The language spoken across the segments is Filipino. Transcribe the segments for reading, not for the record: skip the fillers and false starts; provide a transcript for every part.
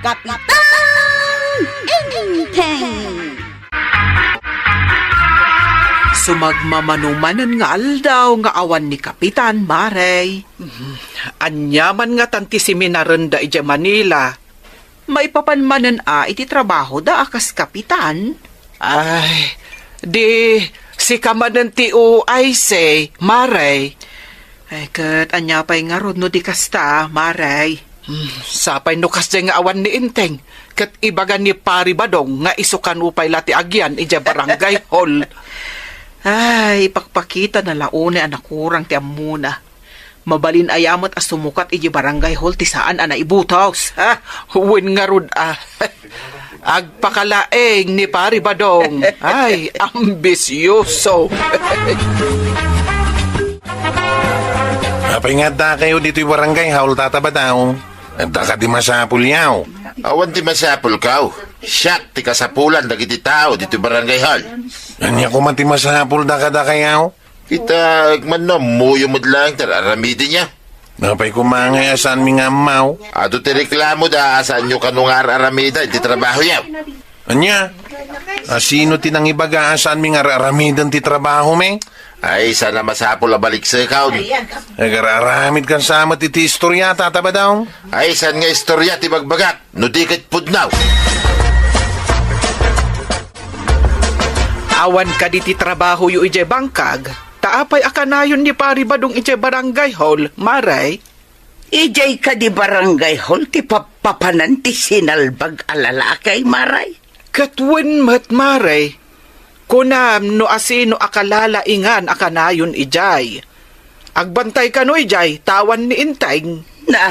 Kapitan Inteng. Sumagmamanumanan nga aldaw nga awan ni Kapitan Marey. Anyaman nga tanti seminaran da ija Manila. Maipapanmanan iti trabaho da akas kapitan. Ay, di si kamanan ti o ay say, Marey. Ay, kat anya pa'y nga ron no di kasta, Marey. Sapay no kasya nga awan ni Inteng. Kat ibagan ni Pari Badong nga isukan upay lati agyan ija barangay hall. Ay, ipakpakita na laone anak kurang ti amuna. Mabalin ayamot as sumukat iji barangay hall ti saan ana ibutaws. Ha? Huwin nga rod agpakalaeng ni Pari Badong. Ay, ambisyoso. Apay nga da kayo dito'y barangay haul tatabadaw. Da ka di masapul yaw. Awan ti masapul kaw. Siyak ti kasapulan dagiti tao dito barangay hall. Anya ko man ti masapul da ka yaw. Kita man no, muyo mo lang tararamidin niya. Apay kumangay asan mi nga maw. Ato ti reklamo da asan nyo kanungar aramida iti trabaho yaw. Anya? Sino ti nang ibaga asan mi nga raramidan ti trabaho me? Ay, sana masapul a balik sa ikaw. Nagararamid kan samat iti istorya tatabadaw. Ay, san nga istorya ti bagbagat. No di kat pudnaw. Awan ka diti trabaho yu ije bangkag. Taapay akanayon ni Pari Badong ije barangay hall, Marey. Ijay ka di barangay hall ti papapanan ti sinalbag alalakay, Maray. Katwen mat, Marey. Kunam no asino akalala ingan akanayon ijay. Agbantay ka no ijay, tawan ni Inteng. Na,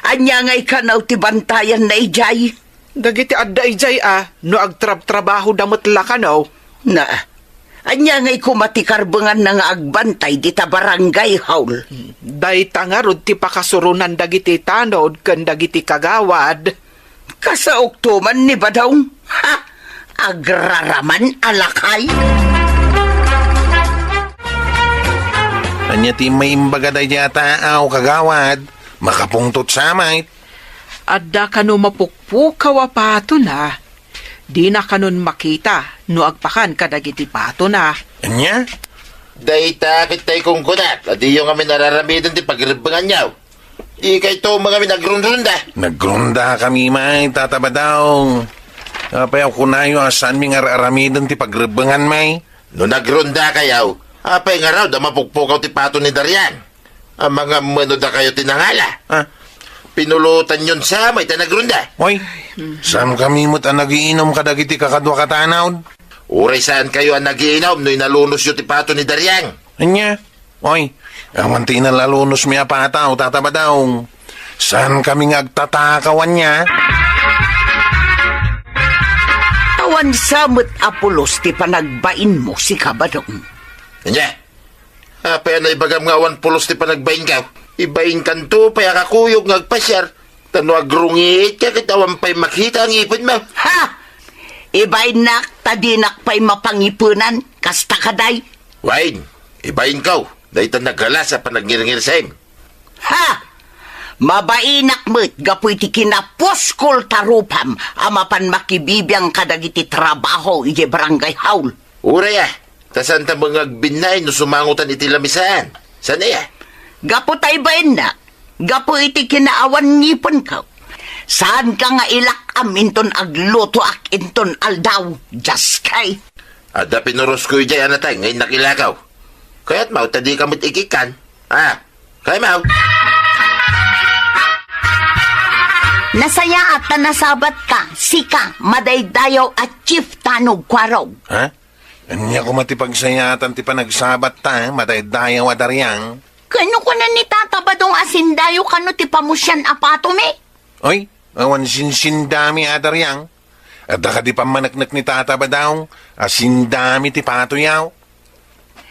anya ngay ka naw ti bantayan na ijay. Dagiti adda ijay no agtrab-trabaho damot lakanaw. Na, anya ngay kumatikarbangan na nga agbantay di ta barangay hall. Day tangarod ti pakasurunan dagiti tanod ken dagiti kagawad. Kasaoktuman ni Badong, ha? Agraraman alakay. Anya ti may imbaga da yata kagawad. Makapungtot samay. Adda kano mapukpukaw a pato na. Di na kanon makita no agpakan kadagiti pato na. Anya? Day takit tay kong kunat. Adi yung kami nararamidan ti pagribangan yaw. Di kay to mga nagrundrunda. Nagrunda kami may tatabadaw. Apay ako na yung asan mi nga raramidan ti pagribangan may. No nagrunda kayaw. Apay nga raw da mapukpukaw ti pato ni Darian. Ang mga mano da kayo tinangala. Ah, Pinulutan yun sa may nagrunda. oy, saan kami mo't ang nagiinom kadagiti kakadwa katanawd? Uray saan kayo ang nagiinom no'y nalunos yung ti pato ni Darian. Anya? Oy, awan ti nalalunos mi apataw, tatabadaw. Saan kami nga agtatakawan niya? Awan samot apulos ti panagbain mo si Kabadong. Anya? Apay na ibagam nga 1 pulos ti panagbayin ka. Ibayin kanto paya kakuyog ngagpasyar. Tano agrungit ka kitawan pa'y makita ang ipon mo. Ha! Ibay nak, tadinak pa'y mapangipunan, kasta kaday. Wain, ibayin ka. Dahil ta naghala sa panagngiringir sa im. Ha! Mabainak mo't gapoy ti kinapuskol tarupam amapan makibibiyang kadagiti trabaho ije barangay haul. Uray tasan ta mga binay no sumangutan iti lamisaan. Sana Gapo tay bain na, gapo iti kinaawan ngipon ka. Saan ka nga ilak aminton agluto ak inton aldaw, just kay. Ada pinuros ko ijay anatay ngayon nakilakaw. Kaya't mau tadi kamot ikikan. Kaya mau. Nasaya at nasabat ka, sika, madaydayaw at chief tanog kwaraw. Ha? Anya ko matipagsayatan ti panagsabat ta, madaydayaw adaryang. Kano ko na ni Tata Badong asindayo kano ti pamusyan apato me? Oy, awan sinsindami adaryang. At da ka di pamanaknak ni Tata Badaw, asindami ti patoyaw.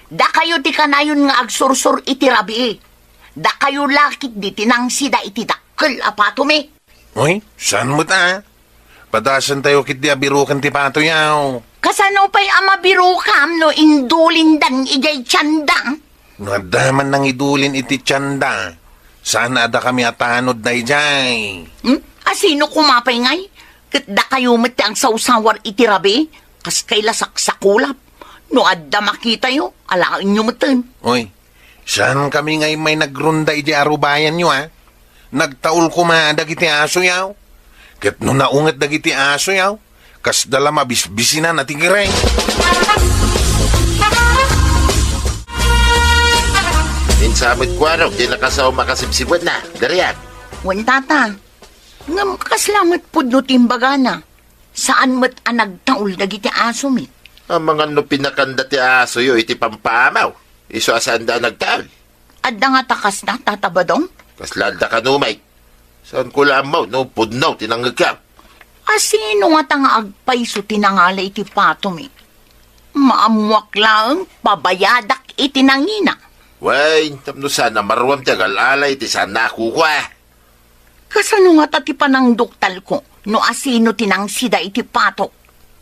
Da kayo ti kanayon nga agsursur iti rabi. Da kayo lakit di tinang sida iti dakkel apato me. Oy, saan mo ta? Padasan tayo kit di abirukan ti patoyaw. Kasano pa'y amabiru kam no indulindang ijay tiyandang? No adaman nang idulin iti tiyanda. Sana ada kami atanod na ijay. Asino kumapay ngay? Katda kayo mati ang sausawar itirabi? Kas kay lasak sa kulap. No adda makita yo, alain nyo matan. Oy, saan kami ngay may nagrunda iti arubayan nyo, ha? Nagtaul kumadag iti aso yaw. Ket no naungat dagiti aso yaw, kas dala mabisbisina na tigireng. Insamit ko araw, di nakasaw makasipsipot na. Dariyan. Wan tata, ngam kaslamat po no timbaga na. Saan mat anag taul dagiti aso mi? Ang mga no pinakanda ti aso yo, iti pampamaw. Iso asanda nagtaal. Adda nga takas na tatabadong? Kaslanda ka numay. Saan ko lamaw, no pudnaw, tinanggagaw. Asino nga tanga agpaiso tinangala iti pato mi? Maamuak lang, pabayadak iti nangina. Way, tapno sana marwam ti alalay, ti sana kukuha. Kasano nga tati panang duktal ko, no asino tinang sida iti pato?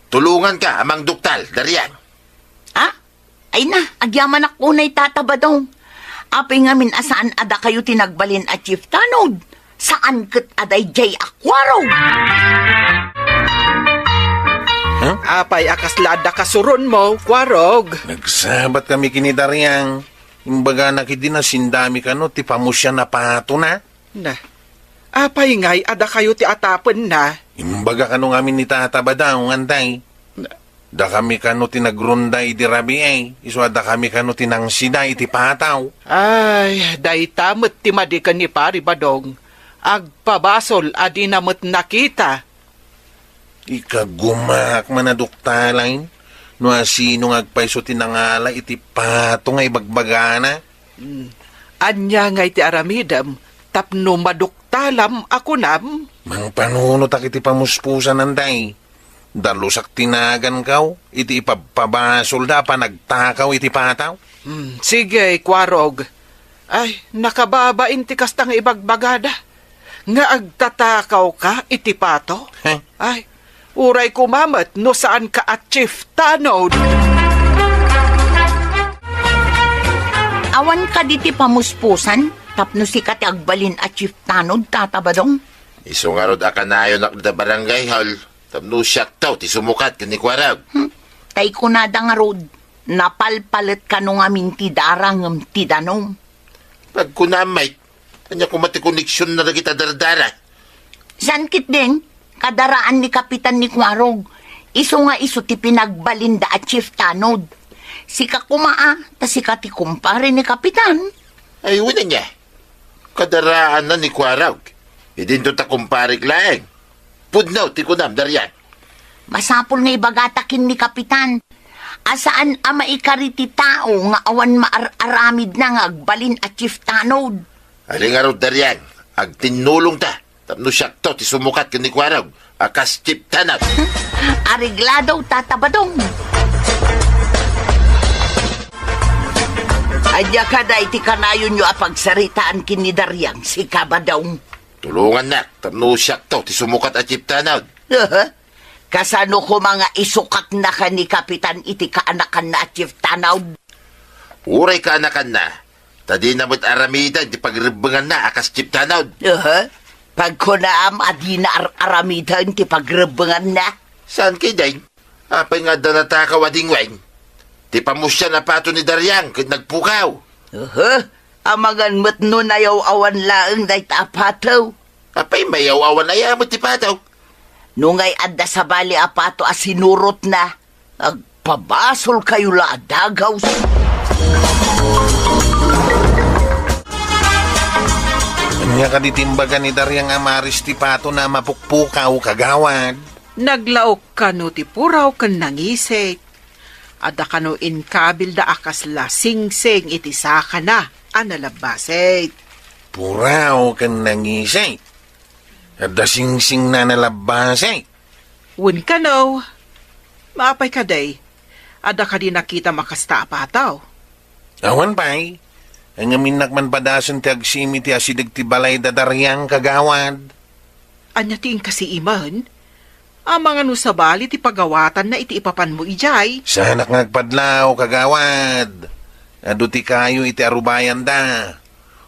Tulungan ka, amang duktal, dariyan. Ha? Ay na, agyaman ako na'y tatabadong. Apay ngamin asaan ada kayo tinagbalin at Chief Tanod? Saan kat aday jay akwaro? Apay akaslada kasuron mo, kwarog. Nagsabat kami kinidaryang. Imbaga nakidi na sindami ka no, ti pamusya na pato na. Na, apay ngay, ada kayo ti atapen na. Imbaga ka no ngamin ni tatabadaw, ngantay. Da kami ka no tinagrunda iti rabi ay. Iswa da kami ka no tinangsida iti pataw. Ay, day tamot ti madikan ni pari badong. Agpabasol adi namot nakita. Ikagumak manaduktalay. No asino agpaiso tinangala iti pato nga ibagbagana. Anya ngay ti aramidam, tapno maduktalam ako nam. Mang panunot ak iti pamuspusan nanday. Dalusak tinagan kaw, iti ipabasol da pa nagtakaw iti pataw. Sige, kwarog. Ay, nakababain ti kastang ibagbagada. Nga agtatakaw ka, iti pato. Heh? Ay, uray kumamat no saan ka at Chief Tanod. Awan ka diti pamuspusan, tapno si kati agbalin at Chief Tanod tatabadong. Iso nga rod akanayon ak da barangay hall. Tapno siyak taw, ti sumukat ka ni Kwarag. Tay kunada nga rod, napalpalit ka nung amin ti darang ti danom. Pag kunamay, kanya kumati koneksyon na kita dardara. San kit din, kadaraan ni Kapitan ni Kwarog. Iso nga iso ti pinagbalinda at Chief Tanod. Sika kumaa, ta sika ti kumpare ni Kapitan. Ay, una niya. Kadaraan na ni Kwarag. Idin to ta kumparik laeng. Pudnaw, ti kunam, dariyan. Masapol nga ibagatakin ni Kapitan. Asaan ama ikariti tao nga awan maaramid na nga agbalin at Chief Tanod. Aling nga rod, dariyan. Agtinulong ta. Tapno siyak taw, ti sumukat ka ni Kwarag. Akas Chief Tanod. Arigladaw tatabadong. Adya ka da iti kanayon nyo apagsaritaan kinidaryang si Kabadong. Tulungan na. Tapno siyak taw, ti sumukat at Chief Tanod. Kasano ko mga isukat na ka ni Kapitan iti kaanakan na at Chief Tanod? Uray ka anakan na. Tadi na mo't aramidan, di pagribangan na, akas Chief Tanod. Pag ko naam adi na aramidan ti pagrebangan na. Saan kay Dain? Apay nga da natakaw ading weng. Ti pamusya na pato ni Daryang, kit nagpukaw. Amagan mo't nun ayaw awan laeng day tapataw. Apay mayaw-awan ayaw mo ti pataw. Nungay adda sa bali apato asinurot na. Agpabasol kayo la adagaw. Anya ka ditimbagan ni Daryang Amaris ti pato na mapukpukaw kagawad. Naglaok ka no ti puraw kan nangisik. Ada ka no inkabil da akas la sing-sing iti saka na, analabasik. Puraw kan nangisay. At dasing-sing na nalabasay. Wun ka no. Maapay ka day. Ada ka di nakita makasta apataw. Awan pa'y. Ang amin nakman padasan ti agsimi ti asidag ti balay da Daryang kagawad. Anya ting kasi iman. Ang mga no sa bali ti pagawatan na iti ipapan mo ijay. Sanak ngagpadlaw kagawad. Adu ti kayo iti arubayan da.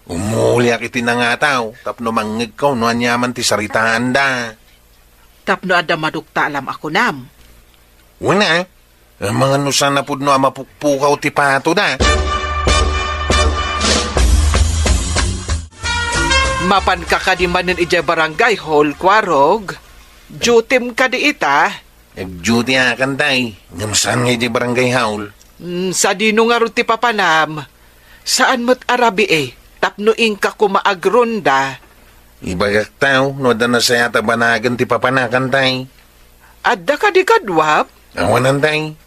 Umulyak iti nangataw, tapno mangig ko, no anyaman ti saritaan da. Tapno adda madukta alam ako nam. Wala, ang mga nusan na pudno ang mapukpukaw ti pato da. Mapan ka kadimanin ije barangay hall, Kwarog. Jutim ka di ita. Nag-duty akan tay, ngamsan nga di barangay haul. Sa dino nga ron ti papanam. Saan mo't arabi tapnoing ka kumaagronda. Ibagak tao, no da na saya tabanagan ti papanakan tay. Adda ka di kadwap. Awanan tay,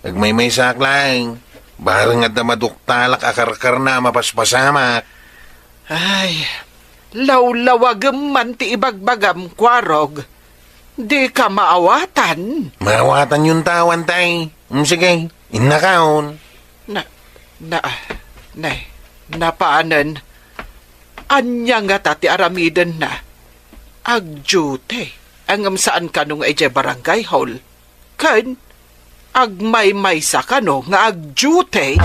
nagmaymay sa aklang. Barang at da maduktalak akarkar na mapaspasamak. Ay, lawlawag man ti ibagbagam, Kwarog. Di ka maawatan. Mawatan yung tawan tay. Sige, inakaon. Napaanan. Anya nga tati aramidan na. Agjute. Angam saan ka nung ije barangay hall. Kan, agmay-may sa ka no nga agjute.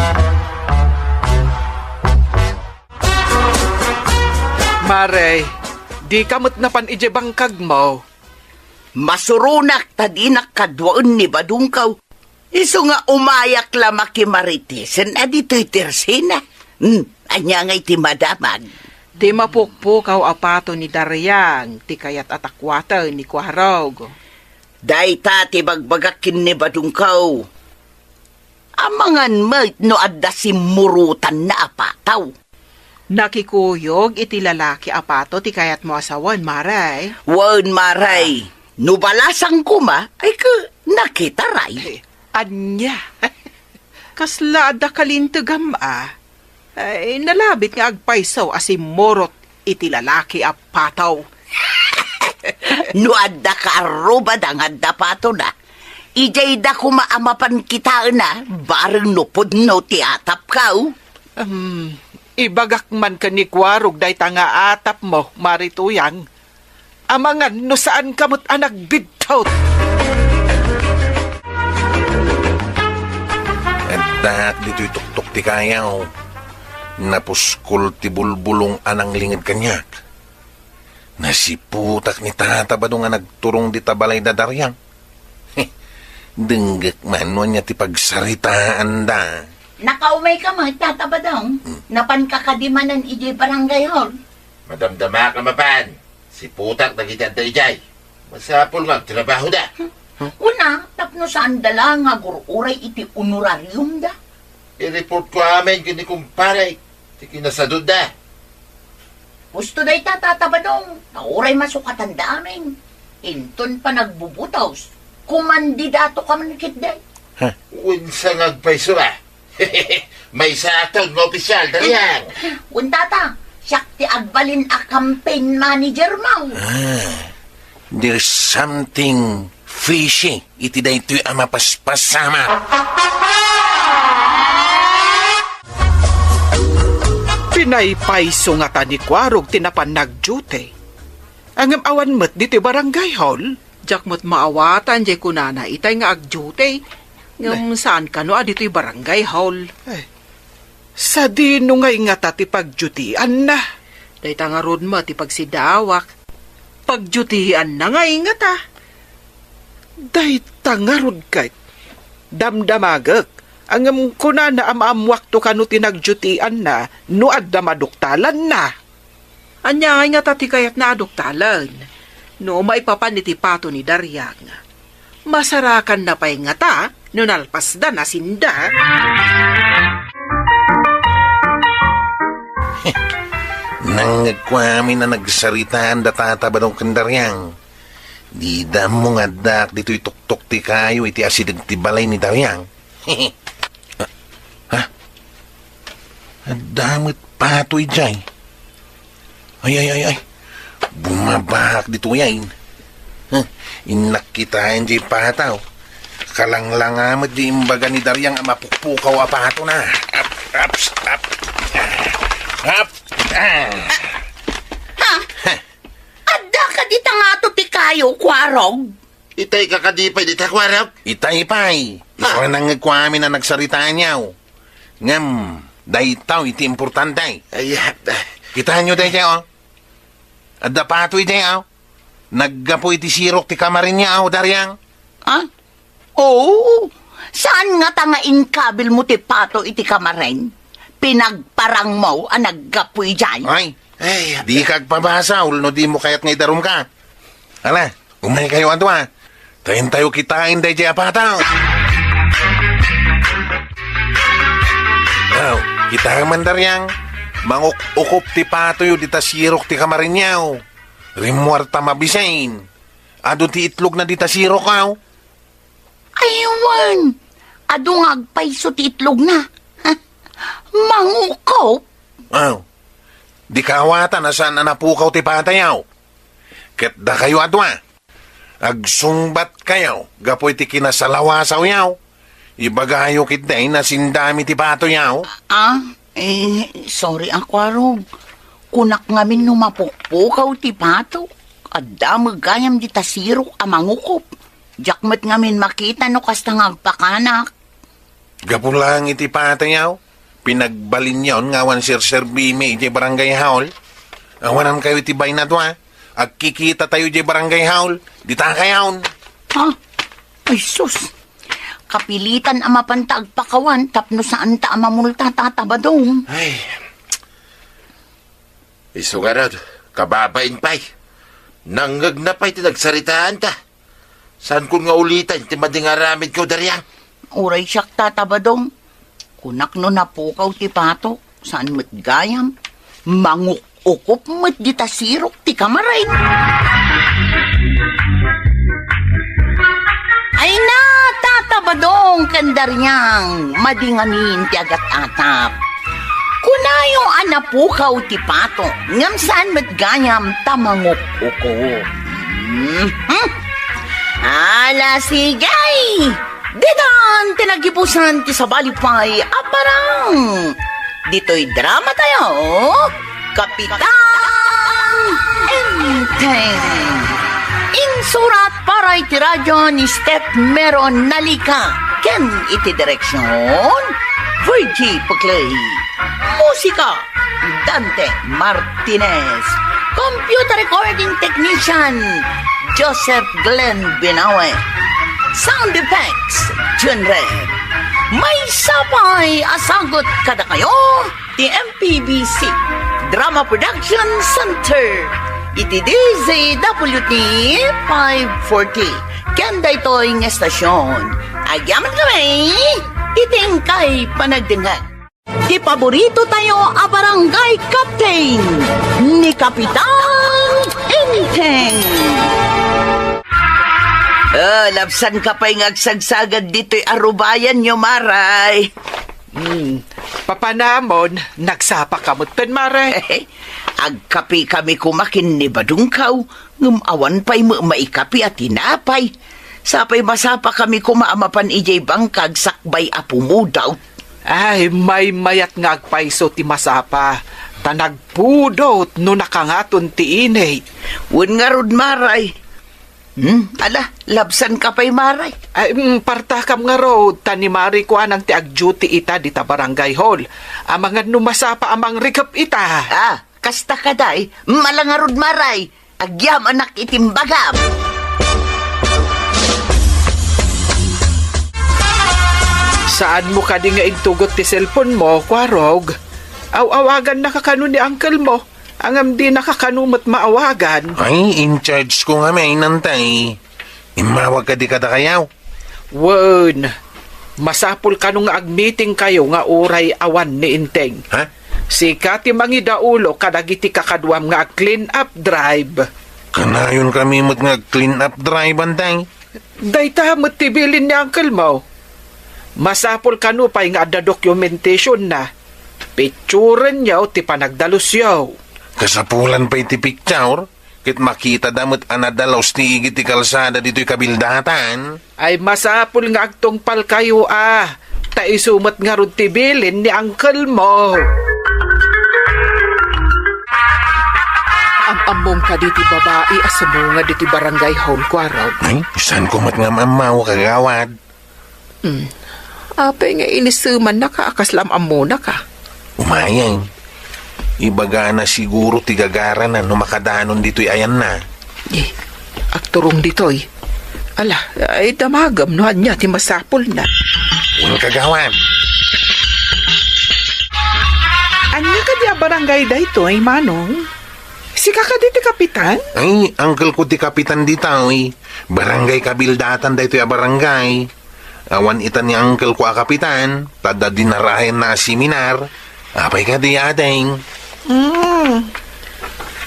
Mare, di kamot napan ije bangkag mo. Masurunak tadinak kadwaon ni badungkaw. Iso nga umayak la makimaritisen na dito'y tersina. Anya nga'y ti madamag. Di mapukpukaw apato ni Daryang, ti kayat atakwata ni Kwarog. Day tati bagbagakin ni badungkaw. Amangan mat no adda simurutan na apataw. Nakikuyog iti lalaki apato ti kayat mo asawan, Maray. Wan maray. No balasang kuma ay ka nakitaray. Anya. Kasla da kalintagam Ay, nalabit nga agpaisaw asimorot iti lalaki apataw. No adda ka arubad ang adda pato na. Ijay da kumaamapan kita na bareng nupod no ti atap ka. Ibagak man ka ni Kwarog day tanga atap mo, marituyang. Amangan no saan kamot anak bidtot. At dito'y tuktok ti kayaw. Napuskol ti bulbulong anang lingid kanyak. Nasiputak ni tata ba nga nagturong di tabalay da Daryang. Denggak man niya ti pagsaritaan da. Nakaumay ka mo, tatabadong. Napan kakadimanan ijay barangay hall. Madamdama ka mapan. Si putak nagitad na ijay. Masapol nga, trabaho da. Una, tapno saan dala nga gururay iti honorarium da. I-report ko amin kini kumpare. Ti kinasadod da. Gusto day tatabadong. Nauray masukatan da amin. Inton pa nagbubutaws. Kumandidato ka manikit day. Unsa ngagpaiso ba? May sakton ng opisyal, Daryang. Untata, siyak ti agbalin a campaign manager mo. There's something fishy. Iti da ito'y amapaspasama. Pinaypayso nga ta ni Kwarog tinapan nagjute. Ang awan mo't dito barangay hall. Jak mo't maawatan jay kunana itay nga agjute. Ngam saan ka no dito'y barangay hall. Sa dino nga ingata ti pagjutian na. Day tangarod mo ti pagsidawak. Pagjutian na nga ingata. Day tangarod kahit. Damdamagak. Ang kunana amaamwak to kano tinagjutian na, no adda maduktalan na. Anya nga tati kayat na aduktalan, no maipapan iti pato ni Daryang. Masarakan na pa'y nga ta, no nalpas da na sinda. Nang nagkwami na nagsaritaan da tatabadong kandaryang. Di da mo nga dak dito'y tuktok ti kayo iti asidag ti balay ni Daryang. Damit patoy dyan. Ay. Bumabahak dito yan. Inakitain di pataw. Kalanglangamad di imbaga ni Daryang mapukpukaw apato na. Up. Adda ka di tangato ti kayo, Kwarog. Itay kakadipay di takwarap. Itay-pay. Iso nang nagkwami na nagsaritaan niyaw. Ngam, dahitaw iti importante. Ay, Kitahan nyo tayo, oh. At dapato tayo, oh. Naggapo iti sirok ti kamarin niya, oh, Daryang. Ha? Oo. Saan nga tangain kabil mo ti pato iti kamaren? Pinagparang mo ang naggapoy dyan. Ay, di kagpabasa, no di mo kayat nga idarum ka. Ala, umay kayo ato, ha. Tayin tayo kitain day jay apataw. Aw, kita man Daryang. Manguk-ukup ti pato yu di ta sirok ti kamarin niya, oh. Rimuarta mabisain. Ado ti itlog na di ta sirok, aw. Aywan! Adong agpaiso ti itlog na. Ha? Mangukop? Aw, di kawatan na saan na napukaw ti patayaw. Ket da kayo adwa. Agsungbat kayo, gapoy ti kinasalawasaw yaw. Ibagayo kit day na sindami ti pato yaw. Sorry akwarog. Kunak ngamin numapukpukaw ti pato. Adamag gayam di tasirok a mangukop. Jakmat ngamin makita no kasta ngagpakanak. Gapon lang iti pato yaw. Pinagbalin yaw ngawan sir-servime iti barangay hall. Awanan kayo iti bay na dwa. Agkikita tayo iti barangay hall. Di ta kayaw. Ha? Ay sus. Kapilitan ama pantag pakawan tapno saan ta amamulta tatabadong. Ay. Isugarad, kababain pa'y. Nanggag na pa'y tinagsaritaan ta. Saan kun nga ulitan, ti madingaramid ko, Daryang? Uray siyak tatabadong. Kunak no napukaw ti pato. Saan mo't gayam? Mangukukop mo't di tasirok ti kamaray. Ay na, tatabadong kandaryang. Madingamin ti agat-atap. Kunayo anapukaw ti pato. Ngam saan mo't gayam tamangukukop. Ala sigay! Didan, tinagipusan ti sa balipay, aparang! Dito'y drama tayo, Kapitan Enteng! Insurat para iti radyo ni Step Meron Nalika, ken iti direksyon, Virgie Puclay. Musika, Dante Martinez. Computer recording technician, Joseph Glenn Binawe. Sound effects, John Red. May sapay asagot kada kayo, the MPBC Drama Production Center. Iti DZWT 540. Kanda ito'y ng estasyon. Agyaman kami, itingkay panagdingag. Di paborito tayo a barangay captain ni Kapitan Enteng. Lapsan ka pa'y ngagsagsagad dito'y arubayan nyo, Maray. Papanamon, nagsapa kamutan, Maray. Agkapi kami kumakin ni Badungkaw, ngumawan pa'y maikapi at tinapay. Sapay masapa kami kumaamapan ijay bangkag sakbay apumudaw. Ay, may mayat nga agpaiso ti masapa. Tanagpudot no nakangaton ti inay. Wen nga rod, Maray. Ala, labsan ka pa'y, Maray. Ay, partakam nga road, tanimari ko anang ti ag-duty ita di ta barangay hall. Amang numasapa amang rikap ita. Kasta ka day, malangarod, Maray. Agyam anak itimbagam. Saan mo ka di nga intugot ti cellphone mo, Kwarog? Aw-awagan nakakano ni uncle mo. Angam di nakakanumot maawagan. Ay, in charge ko nga may nantay. Imawag ka di kada kayaw. Wen, masapul ka nung ag-meeting kayo nga uray awan ni Inteng. Ha? Si Kati Mangidaulo kadagiti kakadwam nga clean up drive. Kanayon kami mag-clean up drive, antay. Dayta matibilin ni uncle mo. Masapul ka no pa'y nga ada documentation na. Picturen yaw ti panagdalus yaw. Kasapulan pa iti picture, kit makita damot anadalaws ni igit ti kalsada dito'y kabildatan. Ay masapul nga agtungpal kayo taisumat nga ron ti bilin ni uncle mo. Among ka diti babae asumo nga diti barangay hall, Kwarog. Ay, saan ko mat nga mamaw kagawad? Apay nga inisuman na ka, akaslam amuna ka. Umayang. Ibaga na siguro tigagara na no makadanon dito'y ayan na. Akturong ditoy. Ala, ay damagam no niya ti masapol na. Walang kagawan. Anya ka di barangay daytoy, Manong? Si kakadi ti kapitan? Ay, uncle ko ti kapitan dito, Barangay kabildatan dito yung barangay. Awan itan ni uncle ko a kapitan, tada dinarahin na seminar. Apay ka di adeng.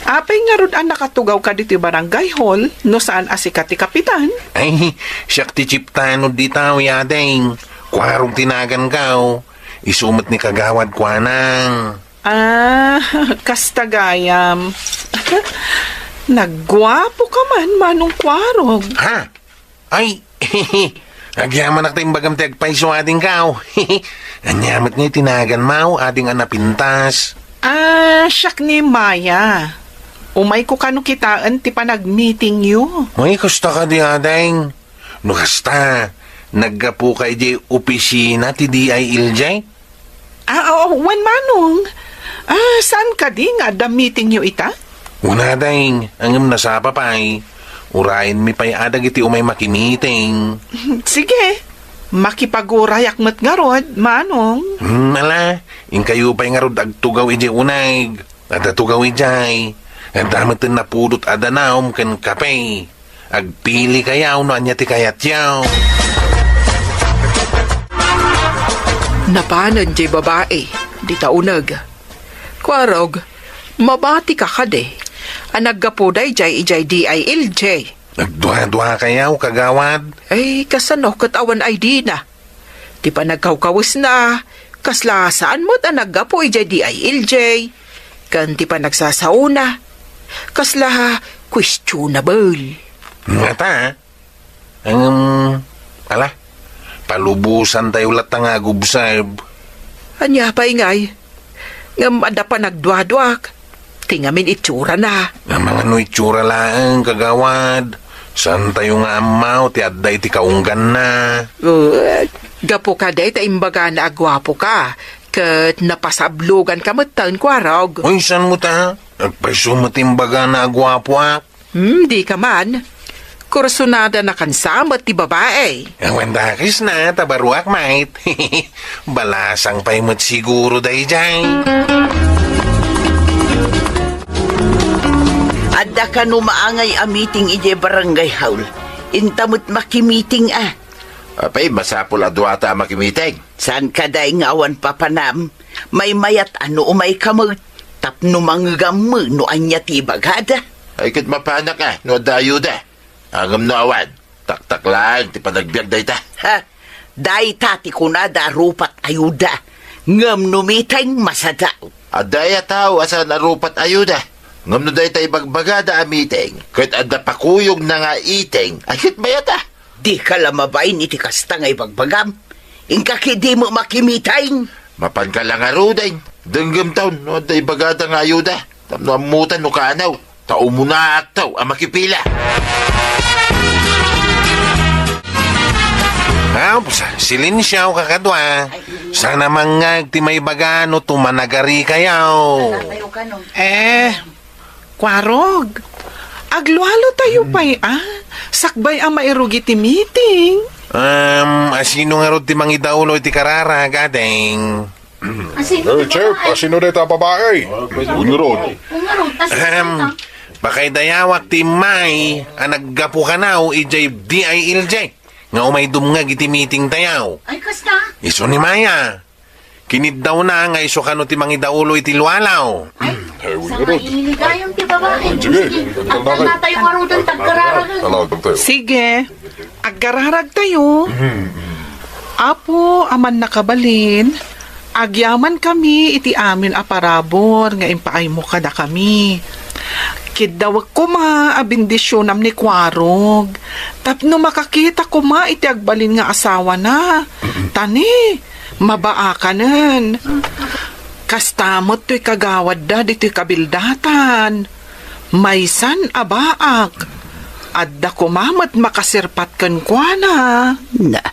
Apay nga rod ang nakatugaw ka dito barangay hall, no saan asika ti kapitan? Ay, siyak ti chiptano dito, adeng. Kwarong tinagan ka, Isumat ni kagawad kwa nang. Kastagayam. Nagwapo ka man, Manong Kwarog. Ha? Ay, agyaman na tayong bagam ti agpaiso ading ka, Anyamat nga tinagan mau, ading anapintas. Siyak ni Maya. Umay ko kano kitaan ti panag-meeting yu. Ay, kasta ka di adeng. No kasta, naggapo ka di opisina ti DILJ? Wan Manong. Saan ka di nga da meeting yu ita? Una dahing, angam nasapa pa'y. Urain mi pa'y adag iti umay makimiting. Sige, makipag-urayak mat nga rod, Manong. Ala, in kayo pa'y nga rod agtugaw iji unay. Adatugaw ijay. Ang damatin na pudot adanaw kan kape. Agpili kayaw no anya ti kayat yaw. Napanan jay babae, di taunag. Kwarog, mabati ka kade. Anaggapuday jay ijay DILJ. Nagduha-duha kayaw kagawad. Ay, kasano katawan ay di na. Di pa nagkawkawis na. Kasla saan mo't anaggapo ijay DILJ. Kan di pa nagsasauna. Kasla questionable. Nga ta, ala, palubusan tayo latang agubsab. Anya pa ingay. Ngam ada pa nagduaduak. Tingamin itsura na. Nga mga no itsura lang, kagawad. San tayo nga amaw, ti adday ti kaunggan na. Gapo ka day, taimbaga na agwapo ka. Kat napasablugan ka matan, Kwarog. Uy, san mo ta? Nagpasumatimbaga na agwapuak. Di ka man. Kursunada na kansamat ti babae. Awan dakis na, tabaruak mait. Balasang pa'y mo't siguro day jay. Adda ka no maangay a meeting ije barangay haul. Intamot makimiting Apay, masapol adwata makimiting. Saan ka day ngawan papanam? May mayat ano umay kamot. Tapno manggam no anya ti bagada. Ay kat mapanak no dayo da. Angam na awan. Tak-tak lang, ti panagbiag da ita. Ha? Day tati ko na darupat ayuda. Ngam numiteng masadaw. Adaya tao asa narupat ayuda. Ngam no day tayo bagbagada a meeting. Kahit adda pakuyog na nga iting, ayot bayata. Di ka lamabay ni ti kasta ngay bagbagam. Inkakidi mo makimiteng. Mapan ka lang aruday. Denggam taon, no day bagada nga ayuda. Tamno amutan no kanaw. Tao mo na aktaw ang makipila. Silinsyaw kakadwa. Sana mangag ti may bagano tumanagari kayaw. Kwarog. Aglualo tayo pa'y sakbay ang mairugi ti meeting. Asino nga rod ti mangidaulo ti karara, gadeng. Chef, asino na ita babae? Unirod. Bakay dayawak ti May, naggapu ka na ijay DILJ. Nga umay dumngag iti meeting tayaw. Ay, kasta. Iso ni Maya. Kinid daw na nga iso kano ti mangidaulo iti lualaw. Sa mailigayang ti babae. Sige, Ang tanda tayo marudan tagkararagan. Talagang tayo. Sige, aggararag tayo. Apo, aman nakabalin. Agyaman kami iti amin aparabor nga impaay mo kada kami. Kidawag ko abindisyonam ni Kwarog. Tapno makakita ko iti agbalin nga asawa na. Tani, mabaakanan. Kastamot to'y kagawad da dito'y kabildatan. Maysan abaak. Adda kumamat makasirpat kan kwa na. Na,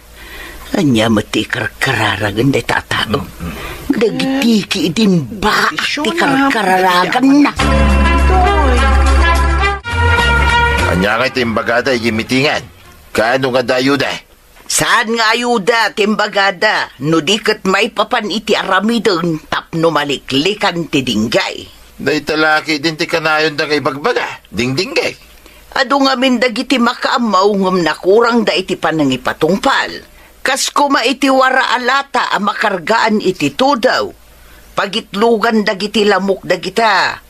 anya mati kararagan day tatao. dagiti ki din ba ti Desisyon na. kararagan na. Toy. Anya nga timbagada imitingan. Kaano nga dayuda? Saan nga ayuda, timbagada, no di kat may papan iti aramidon tapno maliklikan ti dinggay. Daytalaki din ti kanayon da kay bagbaga. Dingdinggay. Ado nga min dagiti makaamaw ngam nakurang da iti panangipatungpal. Kas kuma iti wara alata a makargaan iti tudaw. Pagitlugan dagiti lamok dagita.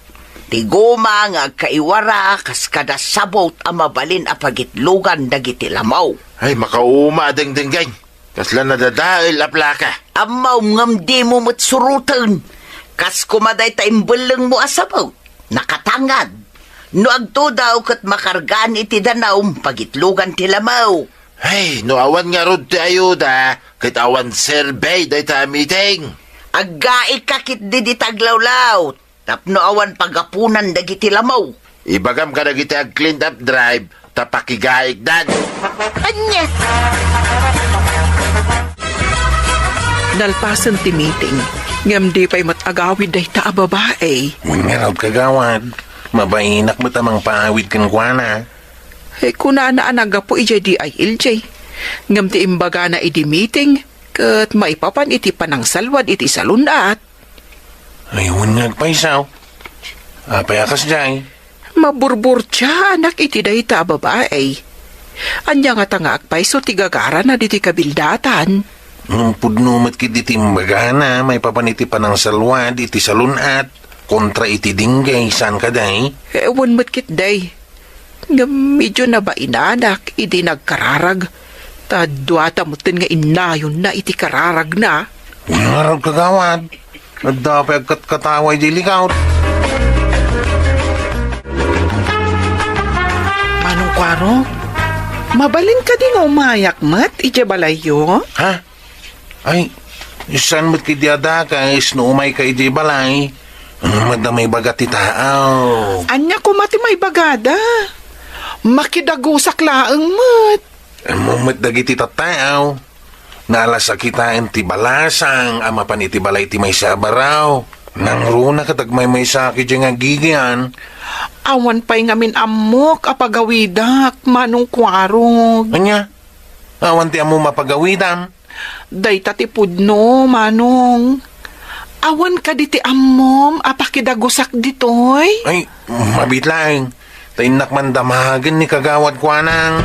Ti goma nga kaiwara kas kada sabot a mabalin a pagitlugan dagiti lamaw. Ay, makauma dingdinggay. Kasla nadadail aplaka. Amaw ngam di mo matsurutan. Kas kumaday taimbelang mo asabaw. Nakatangad. No agto daw kat makargaan iti danaw pagitlugan ti lamaw. Ay, no awan nga rod ti ayuda. Kit awan survey day ta meeting. Aggai kakit di taglawlaw. Tapno awan pagapunan dagiti lamaw. Ibagam ka na kita clean up drive. Tapakigaik dan. Anya! Nalpasan ti meeting. Ngam di pa'y matagawid day ta a babae. Nga raw kagawad. Mabainak mo tamang paawid kan kuana. Kuna na anaga po ijay di ay iljay. Ngam ti imbaga na iti meeting. Kat maipapan iti panang salwad iti salunat. Ayun nga paisaw. Apay akas jay. Maburbur siya anak iti day ta a babae. Anya nga tanga agpaiso ti gagara na diti kabildatan. Nung pudnumat kit iti mbagana, may papaniti pa ng salwad, iti salunat, kontra iti dinggay, saan ka day? Ewan mo't kit day. Nga medyo na ba inanak, iti nagkararag. Tadwata mo tin nga inayon na iti kararag na. Nga raw kagawad. At dapat agkat-kataway di likaw. Manong kwaro? Mabalin ka di nga umayak mat, iti balayo? Ha? Ay, saan mo't kidyada ka, is no umay ka iti balay. Madamay bagat ti tao. Anya ko mati may bagada. Makidagusak laang mat. Mumit dagiti tataw. Nalasa kitain ti balasang, ama pan iti balay ti may sabaraw. Nang runa katag may sakit yung agigyan. Awan pa'y ngamin amok apagawidak, manong kwarog. Anya? Awan ti amo mapagawidan. Day tatipudno, manong. Awan ka diti amom, apakidagusak ditoy. Ay, mabitlang. Tainak man damagan ni kagawad kwanang.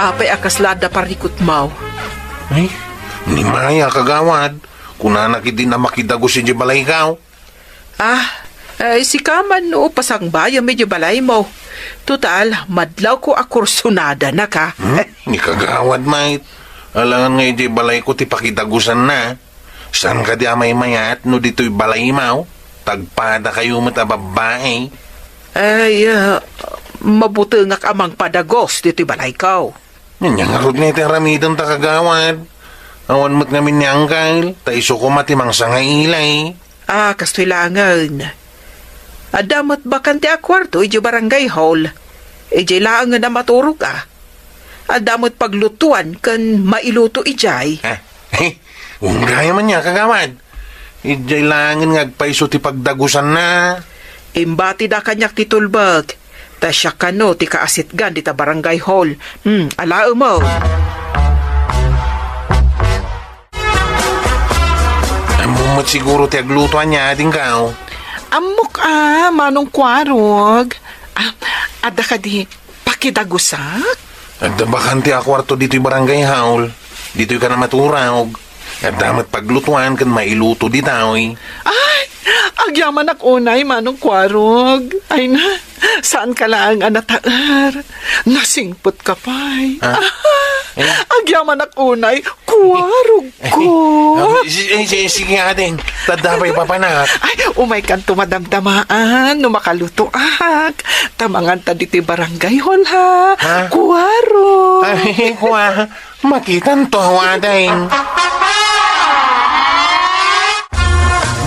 Apay akaslada parikot mau. Ay, ni Maya kagawad. Kunanak hindi na makidagos si balay ikaw. Si Kaman no, pasang bayan medyo balay mo. Total, madlaw ko akursunada na ka. Ni kagawad, mate. Alangan nga iti balay ko ti pakidagusan na. Saan ka di amay mayat no dito'y balay mau? Tagpada kayo mata babae. Mabuti nga amang padagos dito'y balay ko. Yang arod nga iti ramidan ta kagawad. Awan mo't ngamin ni Angkal. Taiso ko matimang sa nga ilay. Kastilangan. Adamat bakan ti akwarto, iji barangay hall. Iji laangan na maturog Adamot paglutuan kan mailuto ijay. Unggaya man niya kagawad. Ijay langin nga agpaiso ti pagdagusan na. Imbati da kanyak ti tulbag. Ta siya kano ti kaasitgan di ta barangay hall. Alao mo. Amumot siguro ti aglutuan niya ating kao. Amok manong kwarog. Ada ka di pakidagusak? At bakan ti akwarto dito'y barangay haul. Dito'y ka na maturag. At damat paglutuan kan mailuto di tao'y. Ay, agyaman ak unay manong kwarog. Ay na, saan ka lang anataar? Nasingpot ka pa'y. Agyaman ak unay, kwarog ko. Sige ating, tadabay papanak. Ay, umay kan tumadamdamaan, no makaluto tamangan ta diti barangay hol ha. Kwarog. Ay, kwa, makitan to hawadeng.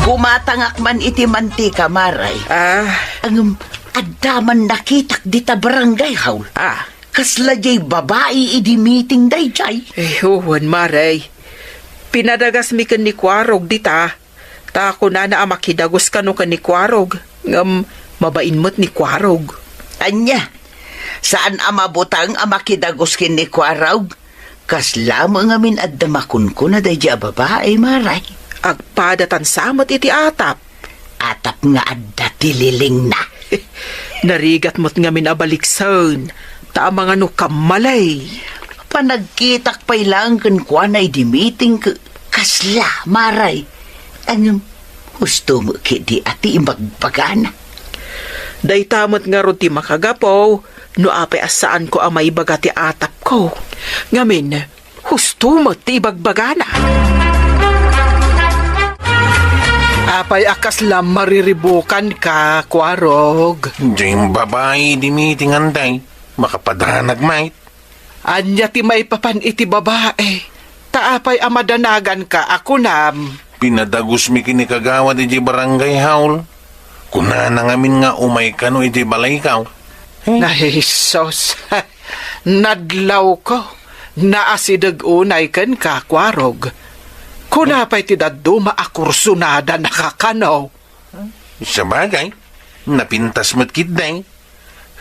Gumatangak man iti mantika, maray. Ang adaman nakitak di ta barangay haul. Kasla jay babae idi meeting day jay. Huwan maray. Pinadagas mi kan ni Kwarog dita. Ta ako na makidagos kano kan ni Kwarog. Ngam, mabain mo't ni Kwarog. Anya, saan amabutang amakidagos kin ni Kwarog? Kas lamang amin at damakun ko na day babae, maray. Agpadatan samot iti atap. Atap nga adda tililing na. Narigat mo't ngamin abalikson. Ta mga no kamalay. Panagkitak pa'y lang kan kwa na'y di meeting ka. Kasla, maray. Anong gusto mo kiti ati imagbagana? Day tamot nga ron ti makagapaw, no apay asaan ko ang maibaga ti atap ko. Ngamin, husto mo ti ibagbagana. Apay akas lang mariribukan ka, Kwarog. Diyan babae di meeting anday. Makapadanag mait. Anya ti may papan iti babae. Taapay amadanagan ka, ako nam. Pinadagos mi kinikagawad iti barangay haul. Kuna na ngamin nga umay kano iti balay kaw. Nahisos, nadlaw ko. Naasidag unay kan ka, Kwarog. Kuna pa'y ti daddo maakursunada nakakanaw. Sa bagay, napintas mo't kitday.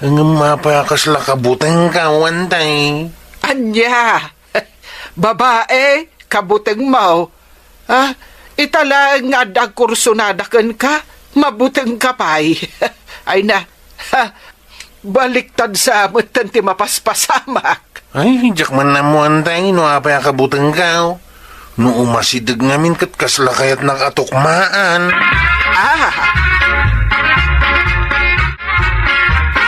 Hanggang mapakas lakabutang kawantay. Anya, babae, kabuteng mo. Itala nga dagkursunada kan ka, mabuteng kapay. Ay na, baliktad sa amot ti mapaspasamak. Ay, jak man na mo antay, no apay akabutang kaw. No umasidag ngamin kat kasla kayat nakatukmaan.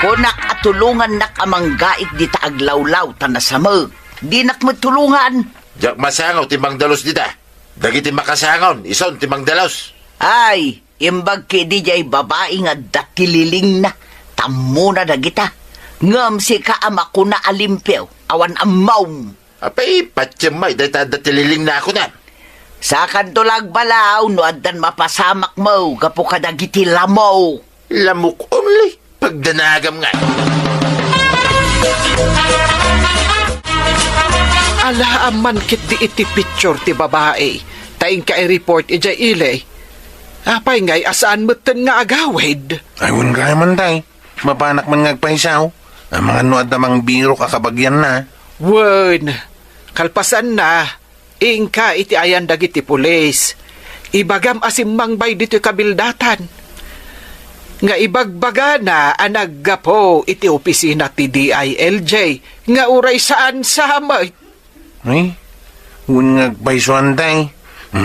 Kunak at tulungan nak amanggaik di taaglawlaw tanasamag. Di nak matulungan. Jak masangaw timang dalos dita. Dagiti makasangon, ison timang dalos. Ay, imbag kidi jay babae nga datililing na. Tamo na dagita. Ngam si kaama ko na alimpew. Awan amaw. Apay, patsyamay, dahil tililing na ako na. Sa kantulag balaw, no adan mapasamak mo. Gapo ka dagiti lamaw. Lamok only, pagdanagam nga. Ala aman kit di iti picture ti babae. Taing ka i-report ija ile. Apay ngay asaan moten nga agawid. Ayun ka man tay. Mapanak man ngagpaisaw. Ang mga nuad namang biro kakabagyan na. Wen, kalpasan na. Ingka iti ayan dagiti pulis. Ibagam asimmang bay dito kabildatan. Nga ibagbaga na anaggapo iti opisina ti DILJ. Nga uray saan samay. Ay, un ngagpaisuan tay.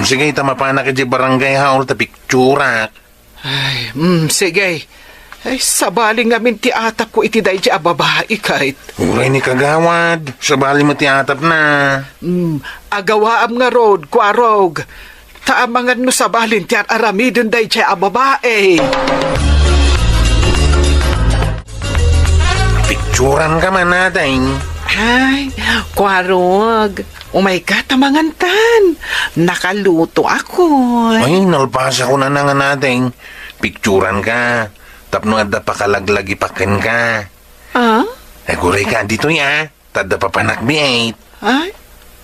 Sige, tamapanak iti barangay haul ta pikturak. Ay, sige. Ay, sabali nga min ti atap ko iti day di babae kahit. Uray ni kagawad. Sabali mo ti atap na. Agawaam nga road, Kwarog. Taamangan no sabalin ti aramidon day di babae. Pikturan ka man natin. Ay, Kwarog. Umay ka, tamangantan. Nakaluto ako. Ay, nalpasa ko na nga natin. Pikturan ka. Tapno adda pa kalaglagi pakin ka. Ah? Guray ka dito ya. Tadda pa panakbiait. Ay,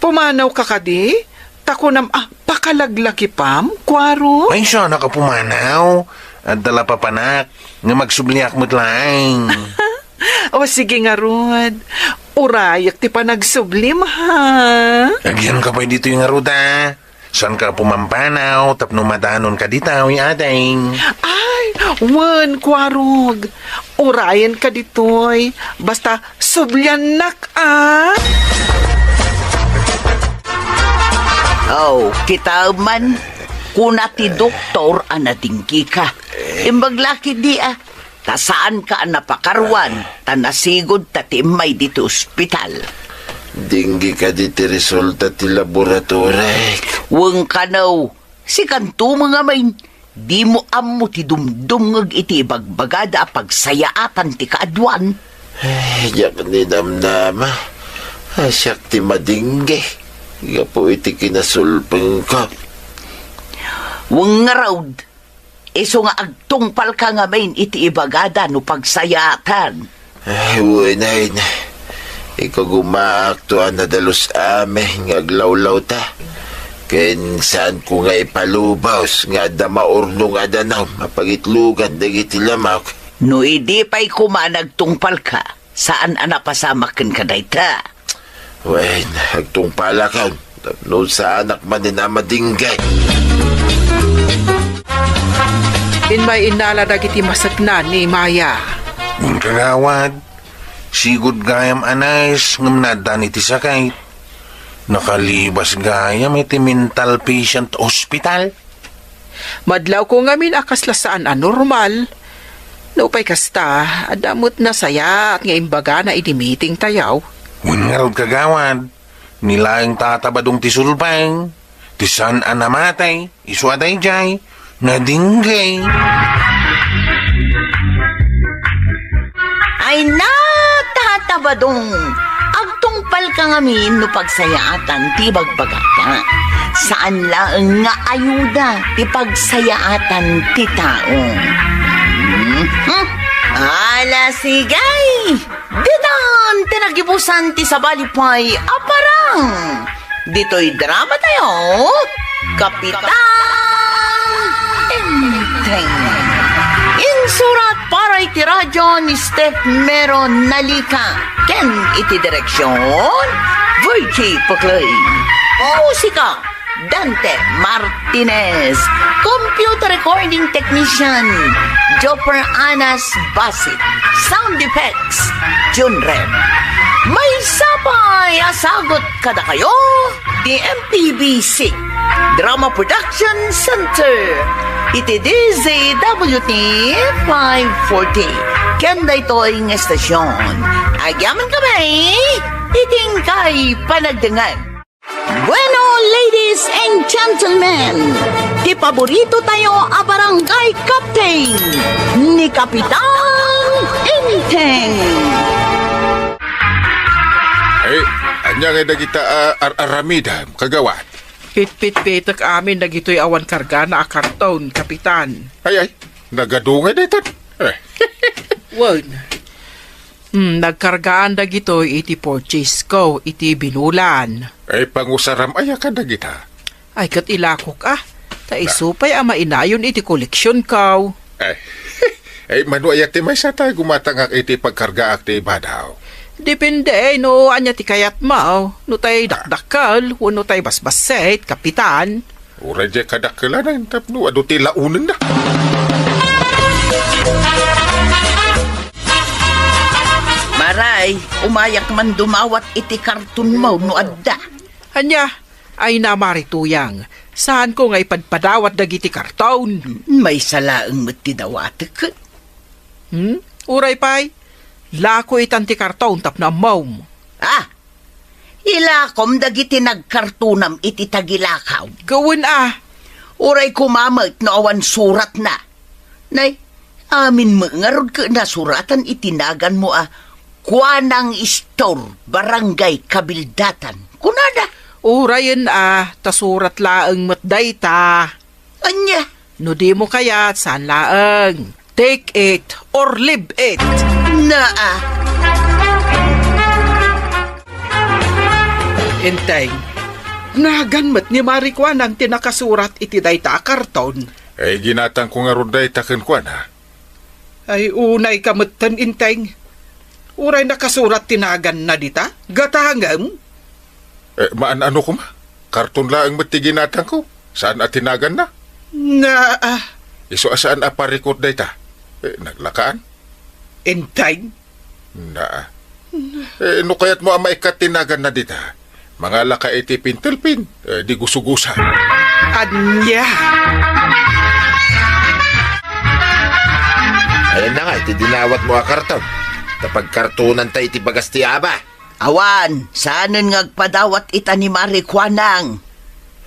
pumanaw ka kadi? Tako nam, pakalaglaki pam, Kwarog? Ay, siya nakapumanaw. At dala pa panak. Nga magsubliak mo't laing. O sige nga, Rod. Urayak ti pa nagsublim, ha? Agyan ka pa dito yung aruda. Saan ka pumampanaw, tapno madanon ka ditaw, ating. Ay, wan, Kwarog. Urayan ka ditoy. Basta sublyanak, Oh, kita man. Kuna ti doktor anatingki ka. Imbaglaki di Tasaan ka napakarwan. Tanasigod tatimay dito ospital. Dinggi ka diti resulta ti laboratory. Wang kanaw. Si kanto mga main. Di mo amo ti dumdumngag iti bagbagada pagsayaatan ti kaadwan. Yak ni damdama. Asyak ti madinggi. Gapo iti kinasulpeng ka. Wang nga raud. Iso nga agtungpal ka nga main iti ibagada no pagsayatan. Ay, winay na. Ikaw gumaaktuan na dalos ame, ngaglawlaw ta. Ken saan ko nga ipalubaws nga da maurnong adanaw mapagitlugan dagiti lamok. No idi pa'y kumanagtungpal ka, saan anapasamakin ka dayta? Wen, agtong palakaw. No sa anak man din amadinggay. May inala dagiti masaknan ni Maya. Ang kagawad, sigod gayam anais ngam nadan iti sakay. Nakalibas gayam iti mental patient hospital. Madlaw ko ngamin akas lasaan anormal. Naupay kasta, adamot na saya at nga imbaga na iti-meeting tayaw. Ungarod kagawad, nilaing tatabadong ti sulpang, ti saan anamatay, isuaday jay, nadinggay. Ay natatabadong, agtungpal ka ngamin no pagsayaatan ti bagbagata. Saan lang nga ayuda ti pagsayaatan ti tao. Ala sigay! Ditan, tinagibusan ti sabalipay aparang. Dito'y drama tayo, Kapitan Enteng. Insurat para iti radyo ni Steph Meron Nalika. Ken iti direksyon, Virgie Poclay. Musika, Dante Martinez. Computer recording technician, Jopper Anas Basit. Sound effects, Jun Rem. May sapay asagot kada kayo, the MPBC Drama Production Center. Iti DZWT 540. Kenda ito'y ng estasyon. Agyaman kami, itingkay panagdangan. Bueno, ladies and gentlemen, di paborito tayo a barangay captain ni Kapitan Enteng. Ay, anya nga na kita aramida, kagawad. Pit-pit-pitak amin na gito'y awan karga na akarton, Kapitan. Ay, nagadungay na ito. Wan. Nagkargaan na gito'y iti purchase ko, iti binulan. Ay, pangusaram aya ka na kita. Ay, kat ilakok ta isupay ama inayon iti koleksyon kaw. Ay, manu ayak ti may sa tayo gumatangak iti pagkarga akti ibadaw. Depende, no, anya ti kayat mao. No tay dakdakal, no tay basbaset, Kapitan. Uray di kadakila na yung tapno, ado ti launan na. Maray, umayak man dumawat iti karton mo no adda. Anya, ay namarituyang. Saan ko ngay padpadawat dagiti karton? May salaang matidawatek. Uray pay, lako itanti karton tapna maum. Ilakom dagiti nagkartunam iti tagilakaw. Gawin Uray kumamit no awan surat na. Nay, amin mangarod ka na suratan itinagan mo Kuanang Store, Barangay Kabildatan. Kunada? Urayan tasurat laeng matday ta. Anya? No di mo kaya saan laeng. Take it or leave it. Enteng, naganmat ni Marikwan ang tinakasurat iti dayta karton. Ay, ginatang ko nga runday taken kwa na. Ay unay kamatan, Enteng. Uray nakasurat tinagan na dita? Gatahangam? Ano ko ma? Karton laang mati ginatang ko. Saan atinagan na? Na, Iso asaan aparikot day ta? Naglakaan? Enteng? Na. No kaya't mo ang maikatinagan na dita? Mga laka iti pintelpin, di gusugusa. Anya? Ayan na nga, iti dinawat mo karton. Tapag kartunan tayo iti bagas ti aba. Awan, saanan ngagpadawat ita ni Marikwanang.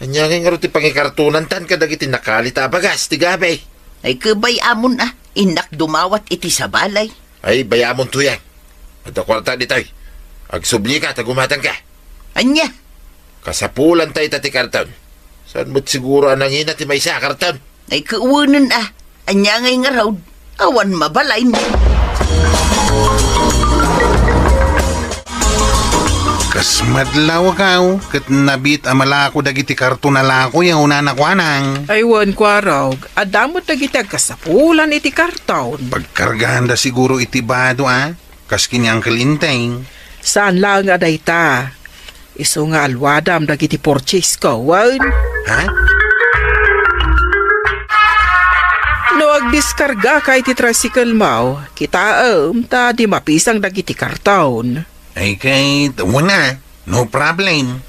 Anya nga rin ti pangikartunan tan kadagiti nakalita bagas ti gabay. Ay kabay amon inak dumawat iti sa balay. Ay, bayamon to yan. Madakwarta di tayo. Agsubli ka, tagumatan ka. Anya? Kasapulan tayo tati karton. Saan mo't siguro anang ina ti may sa karton? Ay kauwanan anya ngay nga raw, awan mabalay mo. Kas madlaw ka, kat nabit amala ko dagiti karton na lako yaw na nakwanang. Aywan ko araw, adamot na gitag kasapulan iti karton. Pagkargahan da siguro iti bado kas kinyang kalintay. Saan lang nga dayta? Iso nga alwadam dagiti purchase ko, wan? Ha? No agdiskarga ka iti tricycle mo, kita ta di mapisang dagiti karton. Ay kahit wala, no problem.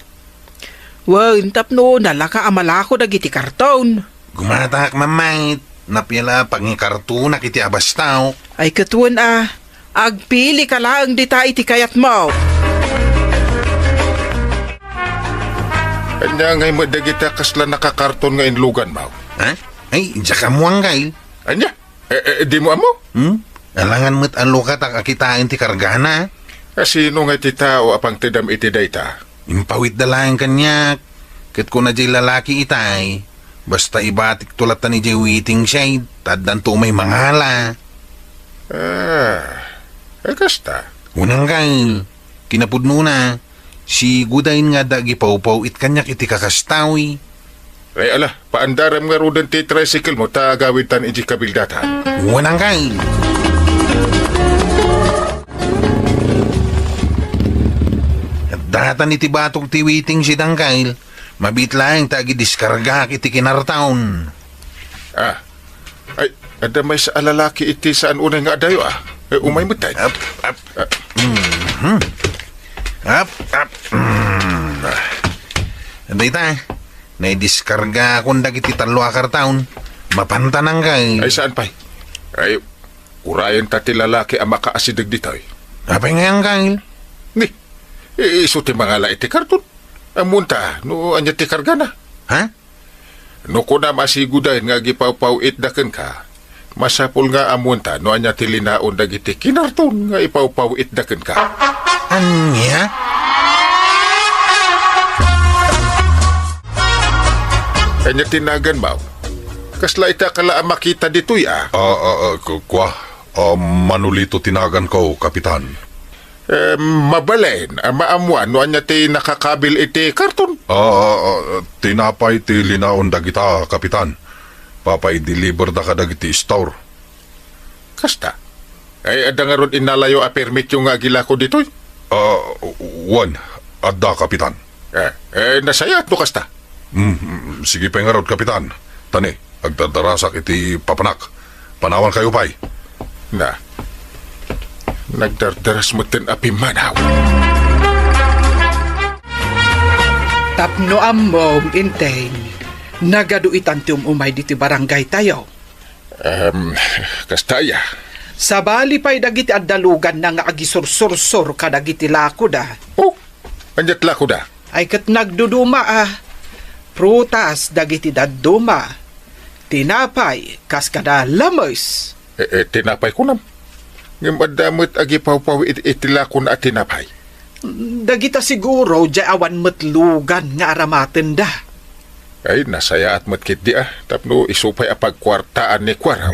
Wan, tapno nalaka amalako dagiti karton. Gumatak mamait, napila pangikarto na kiti abastaw. Ay katuan agpili ka lang dita iti kayat mo. Anya ngay mo dagita kasla nakakarton nga inlugan mo. Ha? Ay, jaka mo ang gail. Anya? Di mo amo? Alangan mo't ang lukat ang akitain ti kargana. Sino nga ti tao apang tidam iti dayta? Impawit dalang kanyak. Kat ko na jay lalaki itay. Basta ibatik tulad ni jay waiting shade. Taddan to may mangala. Kasta. Unang gail. Kinapudno na. Si Gudain nga dagi pawpaw it kanyak iti kakastawi. Ay ala, paandaram nga rudan ti tricycle mo ta gawitan iti kabildatan. Unang gail. At datan iti batog ti waiting si Dangkail. Mabit lang tagi diskarga iti kinartaon. Ay, adamay sa alalaki iti saan unay nga adayo umay mo tayo. Up. Anday ta, naidiskarga akong dagiti talo akar taon. Mapantanang kay. Ay saan pa'y? Ay, urayan ta ti lalaki ang makaasidag dito Apay ngayang kay. Ni, iso ti mga la iti karton. Amunta, no anya ti karga na. Ha? No ko na masigudahin nga gipaw-paw itdaken ka. Masapul nga amunta no anya ti linaon dagiti kinarton nga ipaw-paw itdaken ka. Anya? Anya tinagan mo. Kasla ita kala makita dito'y Manulito tinagan ko, Kapitan. Mabalain, maamuan no anya ti nakakabil iti karton. Tinapay ti linaon dagita, Kapitan. Papay-deliver da ka dagiti store. Kasta. Ay ada nga ron inalayo a permit yung agila ko dito'y. One, adda, Kapitan. Nasayat no kasta. Sige pa nga rod, Kapitan. Tani, agdadarasak iti papanak. Panawan kayo pa'y. Na, nagdardaras mo tin api manaw. Tapno amom inteng. Nagaduitan ti umay diti barangay tayo. Kastaya. Sa bali pa'y dagiti addalugan na nga agisursur-sur ka dagiti lako da. Oh, anyat lako da. Ay kat nagduduma prutas dagiti dadduma. Tinapay kas kada lamoys. Tinapay ko nam. Ngamadamot agi paw-paw iti lako na tinapay. Dagita siguro awan matlugan nga aramaten da. Ay, nasaya at matkit di Tapno isupay apagkwartaan ni kwaraw.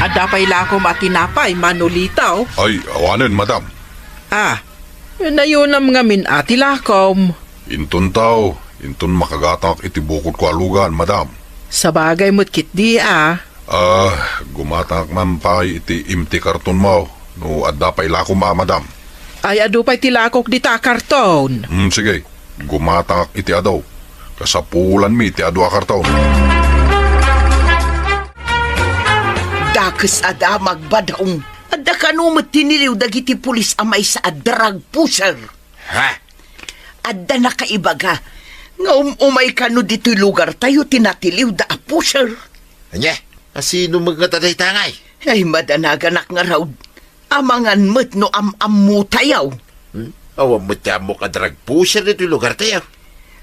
Adapay lako matinapay manulitaw. Ay, awanin, Madam. Nayunam nga min ati lakom. Intun tao, intun makagatak iti bukod ko alugan, Madam. Sa bagay mo't kit di Gumatak mampay iti imti karton mo. No, adapay lako Madam. Ay adupay tilakok di ta karton. Sige, gumatak iti adaw. Kasapulan mi iti adu akarton. Dakas ada magbadaong. Ada kanumot tiniliw dagiti pulis amay sa adrag pusher. Ha? Ada nakaibaga. Nga umay kano dito'y lugar tayo tinatiliw da a pusher. Anya, asino mga taday-tangay? Ay madanaganak nga raw. Amangan mo't no amutayaw. Awan mo tiyamo ka drag pusher dito lugar tayo.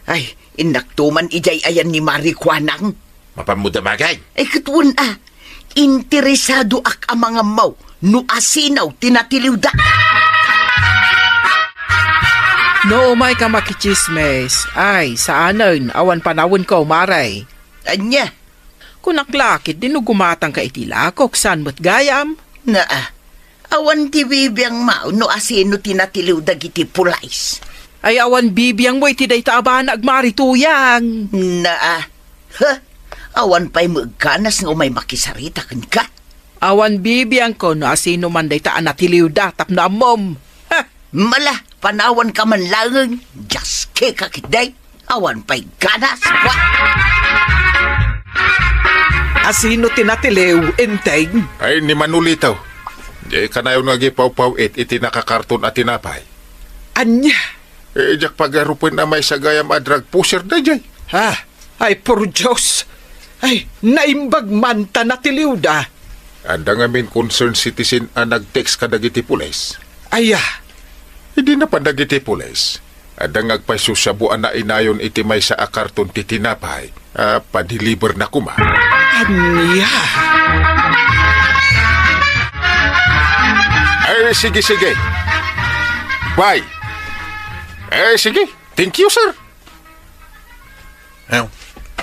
Ay, inaktuman ijay ayan ni Marie Kwanang. Mapamudamagay. Ay katun interesado ak amanga maw. No asinaw tinatiliw da. No umay ka makichismes. Ay, saanon, awan panawon ko, maray. Anya, Kunaklakit, dinugumatang ka itilakok, saan mo't gayam? na Awan ti bibiyang mao no asino tinatiliw dagiti pulays. Ay awan bibiyang mo iti day taaban agmarituyang. Awan pa'y magkanas nga umay makisarita kan ka. Awan bibiyang ko no asino man day taan natiliw da tapno amom. Ha! Mala, panawan ka man langang, just ke kakitday. Awan pa'y ganas. Asino tinatiliw, enteng? Ay, ni Manulitaw. Di kanayon nga gipaw-pawit iti nakakarton at tinapay. Anya? Jak pagarupin na may sagayam a drug pusher da jay. Ha? Ay, por Diyos! Ay, naimbag man ta natiliw da. Anda nga min concerned citizen a nag-text ka dagiti pulis. Aya, Hindi na pa dagiti pulis. Anda nga agpasusabuan na inayon iti may sa akarton ti tinapay. Pa-deliver na kuma. anya? Ay, sige. Bye. Sige. Thank you, sir. Aw,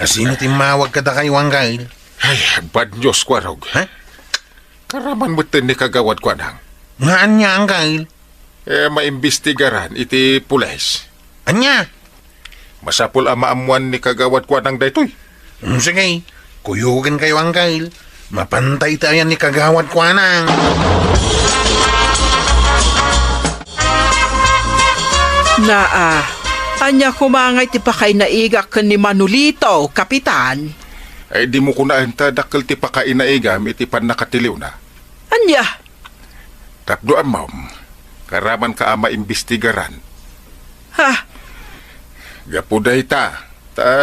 asino timawag ka da kayo ang kail? Ay, bad news, Kwarog. Ha? Karaman mo ni kagawad ko nang. Nga anya ang kail? Maimbestigaran iti pulis. Anya? Masapul ang maamuan ni kagawad ko nang daytoy. Sige, kuyugan kayo ang kail. Mapantay tayo ni kagawad ko nang. Anya kumangay ti pakay naigak ni Manolito, kapitan. Ay, di mo ko na enta dakil ti pakainaigam iti pan nakatiliw na. Anya? Tapdo amam, karaman ka ama imbestigaran. Ha? Gapuday ta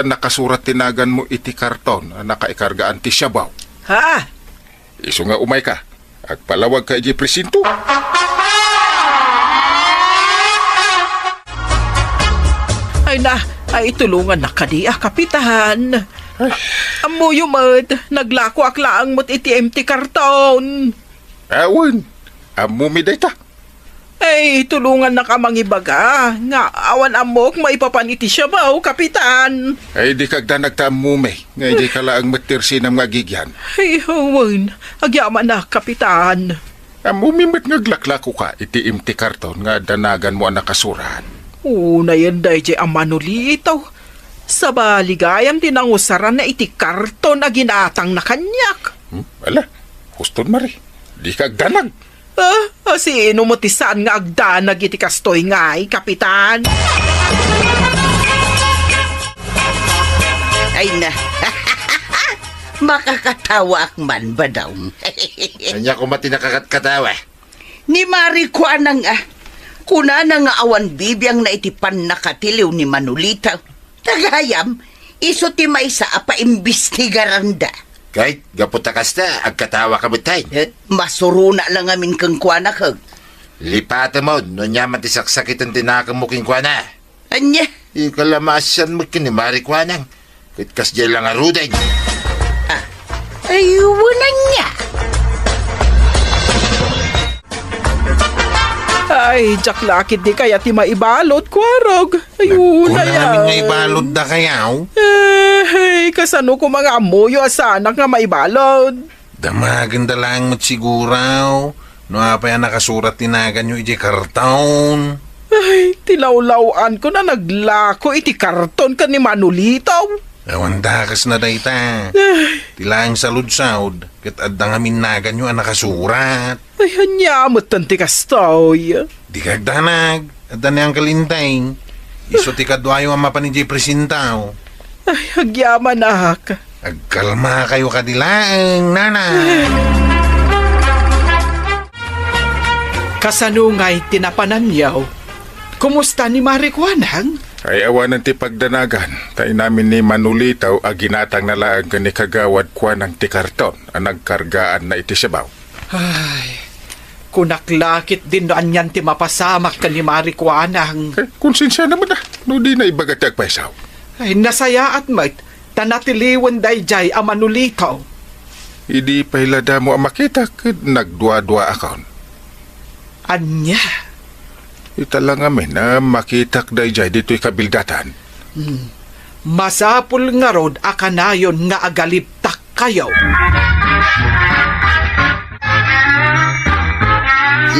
nakasurat tinagan mo iti karton nakaikargaan ti Shabaw. Ha? Iso nga umay ka, agpalawag ka iti presinto. Ay tulungan na kaniya, kapitan. Amuyo mat, naglako aklaang mo't iti empty karton. Awan, amumiday ta. Ay, tulungan na ka mangibaga. Nga, awan amok, maipapaniti siya ba, kapitan? Ay, di kagda nagtamume, nga di ka laang matirsi ng magigyan. Ay, awan, agyaman na, kapitan. Amumimit ngaglaklako ka, iti imti karton nga danagan mo ang nakasurat. Una yan dahi di ang Manolito. Sa baligayam tinangusaran na iti karton na ginatang na kanyak. Ala, huston mari, di kagdanag. Sino mo tisaan nga agdanag iti kastoy ngay, kapitan? Ay na. Makakatawa ak man ba daw? Anya ko mati nakakatkatawa. Ni Mari ko anang kuna na nga awan bibiyang na itipan nakatiliw ni Manolita. Tagayam, iso ti may sa apa imbestigaran da. Kahit gaputa kasta, agkatawa ka bitay. Masuruna lang amin kang kuana kag. Lipata mo, no nyaman ti saksakitan tinakang mo king kuana. Anya? Ikalamasan mo kinimari kuanang. Kahit kasdya lang aruday. Ayunan niya. Ay, jaklakit di kaya ti maibalot, Kwarog. Ayun na Kung yan. namin nga ibalod da kayaw, Hey, kasano ko mga amoyo asanak nga maibalot. damagan da lang mo't siguraw. No apa yan nakasurat tinagan nyo iti karton. Ay, tilawlawan ko na naglako iti karton ka ni Manolito. Awan dakas na dayta. Tilang salud-saud, kat adang amin nagan nyo ang nakasurat. Ay, hanyamot tanti kastoy. Di kagdanag, adan niyang kalintay. Iso ti kadwayo ang mapanijay presintaw. Ay, agyaman ak. Agkalma kayo kadilaang, nanay. Kasanungay tinapanan yaw. Kumusta ni Marikwanang? Ay awanan ti pagdanagan, tayo namin ni Manolitaw ginatang na laang ni kagawad kwa ng ti karton ang nagkargaan na iti Shabaw. Ay, kunaklakit din doan yan ti mapasamak ka ni Marikwanang. Konsensya naman na, no di na ibagat agpaisaw. Ay, nasaya at mat, tanatiliwan dayjay ang Manolito. Hindi pa hilada mo ang makita, nagdwa-dwa akon. Anya? Ita lang amin na makitak dayjay dito'y kabildatan. Masapul nga rod akanayon nga agaliptak kayo.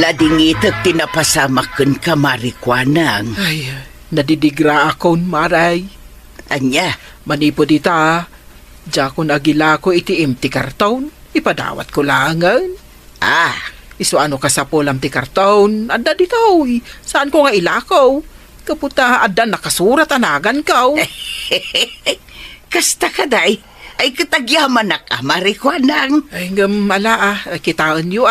Ladingitag tinapasamakan ka marikwanang. Ay, nadidigra akon, Maray. Anya, Manipo dita, diya ko nagila ko iti ti karton, ipadawat ko langan. ah, Iso ano ka sa pulam ti karton, adda dito, saan ko nga ilakaw? Kaputa, adda nakasurat anagan kaw. kasta ka day, ay katagyaman na ka marikwanang. Ay, ala kitaan niyo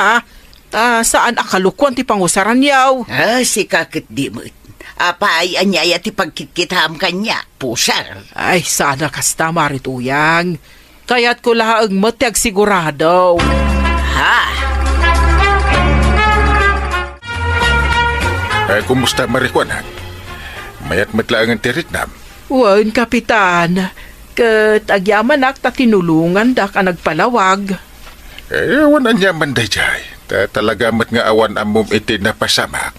saan akalukwan ti pangusaran yaw? Si kakit di mo. Apa ay anyaya ti pagkikitham kanya, pusar. Ay, sana kasta marituyang. Kaya't ko laang matiag sigurado. Ha? Ay, kumusta marikwanan? Mayat matlaang ang tiritnam. Wan, kapitan. Kat agyaman ak ta tinulungan da ka nagpalawag. Wanan niya man day jay. Talaga mat nga awan amom iti napasamak.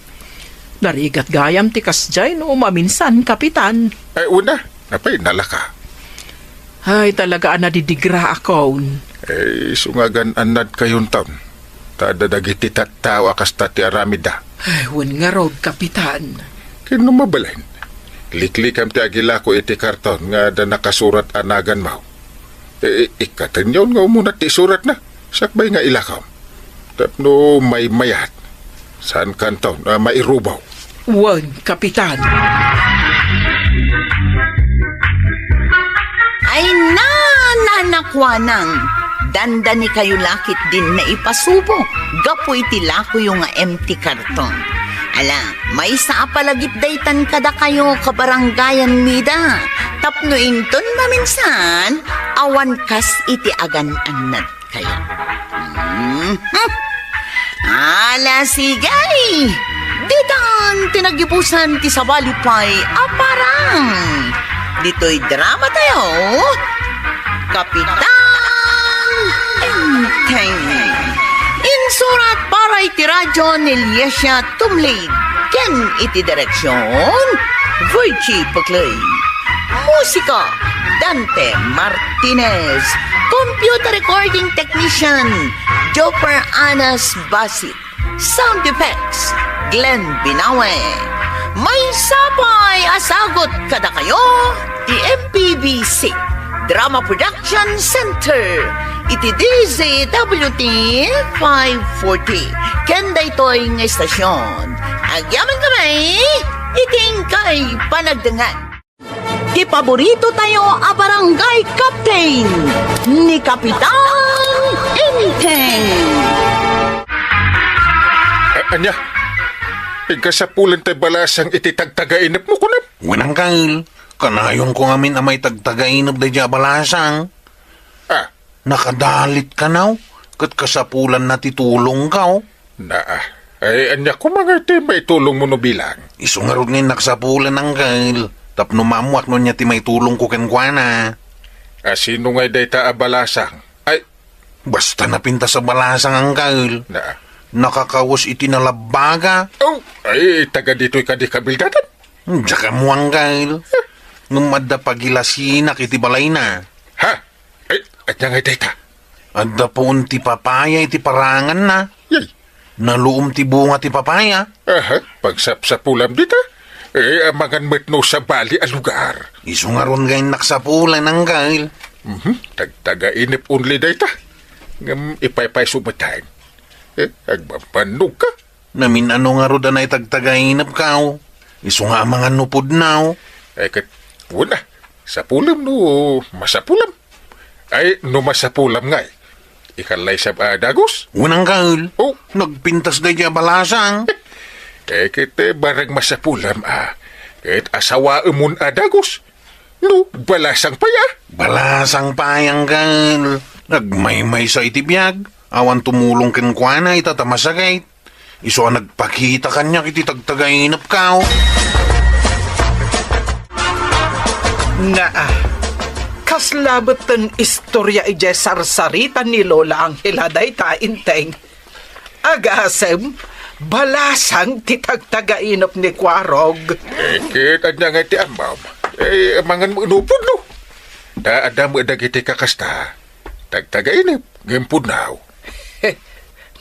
Narigat gayam ti kasjay no maminsan, kapitan. Ay, una, napay nalaka. Ay, talaga nadidigra ako. Sungagan anad kayon taon. Tadadagiti tattaw akas tati aramida. Ay, wan nga rod, kapitan. Kinumabalan. Liklikam ti agila ko iti karton nga da nakasurat anagan mo. Ikatan yun nga umunat ti surat na. Sakbay nga ilakaw. Tapno may mayat. Saan kanton mairubaw. Wan, kapitan. Ay nanakwanang. Dandani kayo lakit din na ipasubo. Gapoy tila ko yung empty karton. Ala, may sa palagip daytan kada kayo kabaranggayan mida. Tapno inton maminsan, awan kas iti agan anad kayo. Ala, sigay! Ditan tinagipusan ti sabalipay aparang. Dito'y drama tayo. Kapitan Enteng. Insurat para iti radyo ni Lyesya Tumlid. Ken iti direksyon Virgie Paclay. Musika Dante Martinez. Computer recording technician Joper Anas Basit. Sound effects Glenn Binawe. May sapay asagot kada kayo di MPBC Drama Production Center. Iti DZWT 540. Kenda ito'y ng estasyon. Agyaman kami, iting kay panagdangan. Di paborito tayo a barangay captain ni Kapitan Enteng. Anya, ikasapulan tayo balasang iti tagtagainap mo kunap. Winang kail, kanayon ko ngamin amay tagtagainap da dya balasang. Nakadalit ka naw, kat kasapulan na titulong ka. Ay anya ko mga ti may tulong mo no bilang. Isungarod ngayon naksapulan ng kail. Tapno mamuak no niya ti may tulong ko kenkwana. Sino nga day ta balasang? Ay, Basta napinta sa balasang ang kail. Nakakawas iti nalabaga. ay taga dito'y kadi kabildatan. Tsaka mo ang kail. Ngumada pagilasina kiti balay na. Ha? Ay, at nga day ta. Adda po ti papaya iti parangan na. Yay. Naluom ti bunga ti papaya. Pagsapsapulam dita. Amangan metno sa bali a lugar. Isungaron ngayon naksapulan ng kail. Tagtaga inip unli day ta. Ngam ipaypay sumatayin. Agpapanog ka. Namin ano nga roda na itagtagainap kao. Isu nga mga nupod now. Kat, wala. Sapulam no, masapulam. Ay, no masapulam nga. Ikalay sa dagos. Unang kail. Oh. Nagpintas da dya balasang. Kite barang masapulam Ket asawa emun dagos. No, balasang paya. Balasang payang kail. Nagmaymay sa itibiyag. Awan tumulong kenkwana itatamasagay. Isu nagpakita kanya kiti tagtagainap kao. Nga kaslabatan istorya ije sarsaritan ni Lola Angela dayta Enteng. Agasem, balasang titagtagainop ni Kwarog. Kita niya nga ti amam. Amangan mo inupod no. Ada mo dagiti kakasta. Tagtagainip, gimpod now.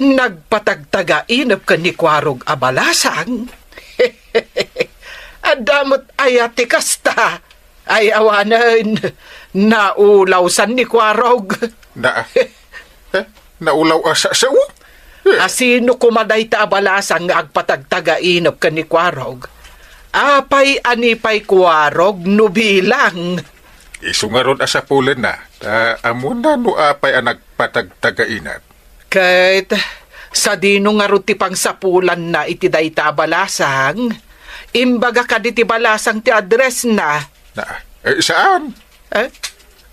nagpatagtaga-inap ka ni Kwarog abalasang. Adamot ayati kasta. Ay awanan, naulawsan ni Kwarog. Naulaw asa sa u? Asino kumaday ta abalasang nga agpatagtaga-inap ka ni Kwarog? Apay anipay Kwarog nubilang. Isungaron asa pulen na. Amo na no apay ang nagpatagtagainat. Kahit sa dino nga ron ti pangsapulan na iti dayta abalasang, imbaga ka di ti balasang ti address na. Saan?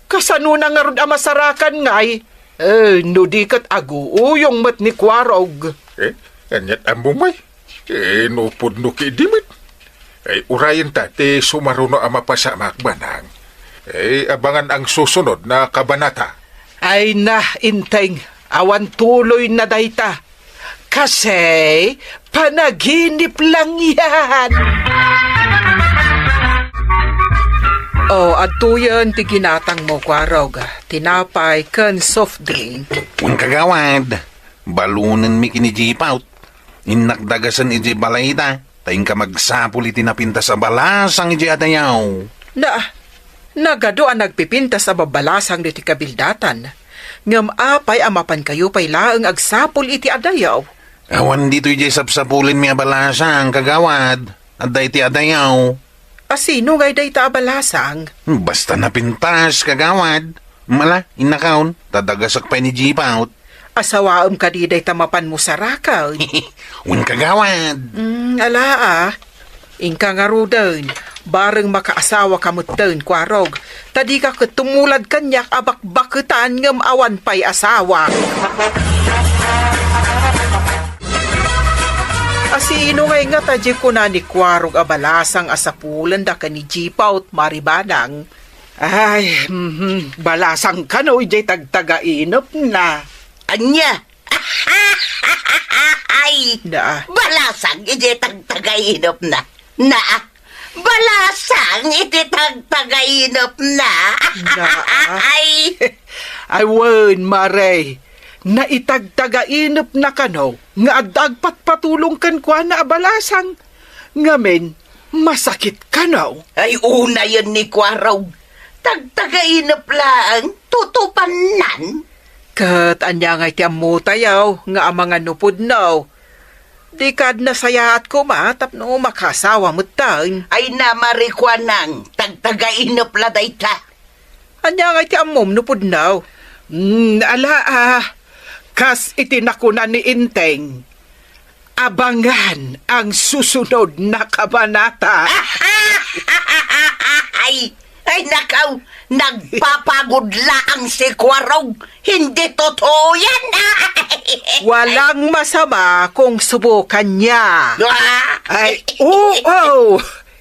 Kasano na nga ron amasarakan ngay? No di kat aguuyong mat ni Kwarog. Anyat amo may. Nupod no kidimit. Urayan ta, ti sumaruno ang mapasamak banang. Abangan ang susunod na kabanata. Ay na, inteng, awan tuloy na dayta. Kasi, panaginip lang yan. At tuyan ti ginatang mo, Kwarog. Tinapay kan soft drink. Kung kagawad, balunan mi kinijipaut. Inakdagasan iji balayta. Tayong ka magsapul iti napinta sa balasang iji atayaw. Nagado ang nagpipinta sa babalasang iti kabildatan. Ngam apay amapan kayo pay laeng agsapul iti adayaw. Awan dito iji sapsapulin mi abalasang kagawad. Aday iti adayaw. Asino ngay day ta abalasang? Basta napintas kagawad. Mala, inakaon. Tadagasak pa ni jipaut. Asawaam ka di day tamapan mo sa rakaw. Un kagawad. Ingka nga rudan. Bareng makaasawa kamot taon, Kwarog. Tadi ka katumulad kanyak abak-bakutan ngam awan pa'y asawa. Asino ngay nga tadya ko na ni Kwarog abalasang asapulan da ka ni Jipaut maribanang. Ay, balasang ka no, ijay tagtagainop na. Anya? Ay! Na. Balasang iti tagtagainop na. Balasang iti tagtagainop na. Ay! Ay, wen, Maray. Na itagtagainop na kano, nga agdagpat patulong kan kwa na abalasang. Ngamen, masakit kano. Ay, una yun ni Kwarog. Tagtagainop lang, tutupanan. Kat anya nga iti amutayaw, nga ang mga nupod now. Di kad nasayaat ko tapno makasawa mo taon. Ay namarikwa nang tagtagainop la dayta. Anya nga iti amom nupod now. Kas itinakuna ni Inteng. Abangan ang susunod na kabanata. Ay nakaw, nagpapagod laang si Kwarog. Hindi totoo yan. Walang masama kung subukan niya. Ay,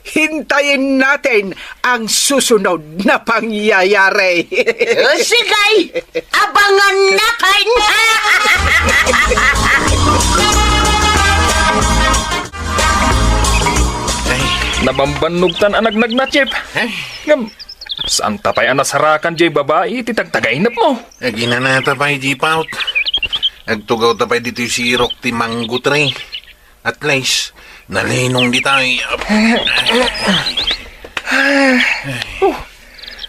hintayin natin ang susunod na pangyayari. Sige, abangan natin. Nabambanugtan ang nagnag na, Chip. Ngam, saan tapay ang nasarakan, Jay, babae, titagtagainap mo? Ginanata pa jipaut. Agtugaw tapay dito si Rock ti Manggut rin. At least, nalinong di tayo.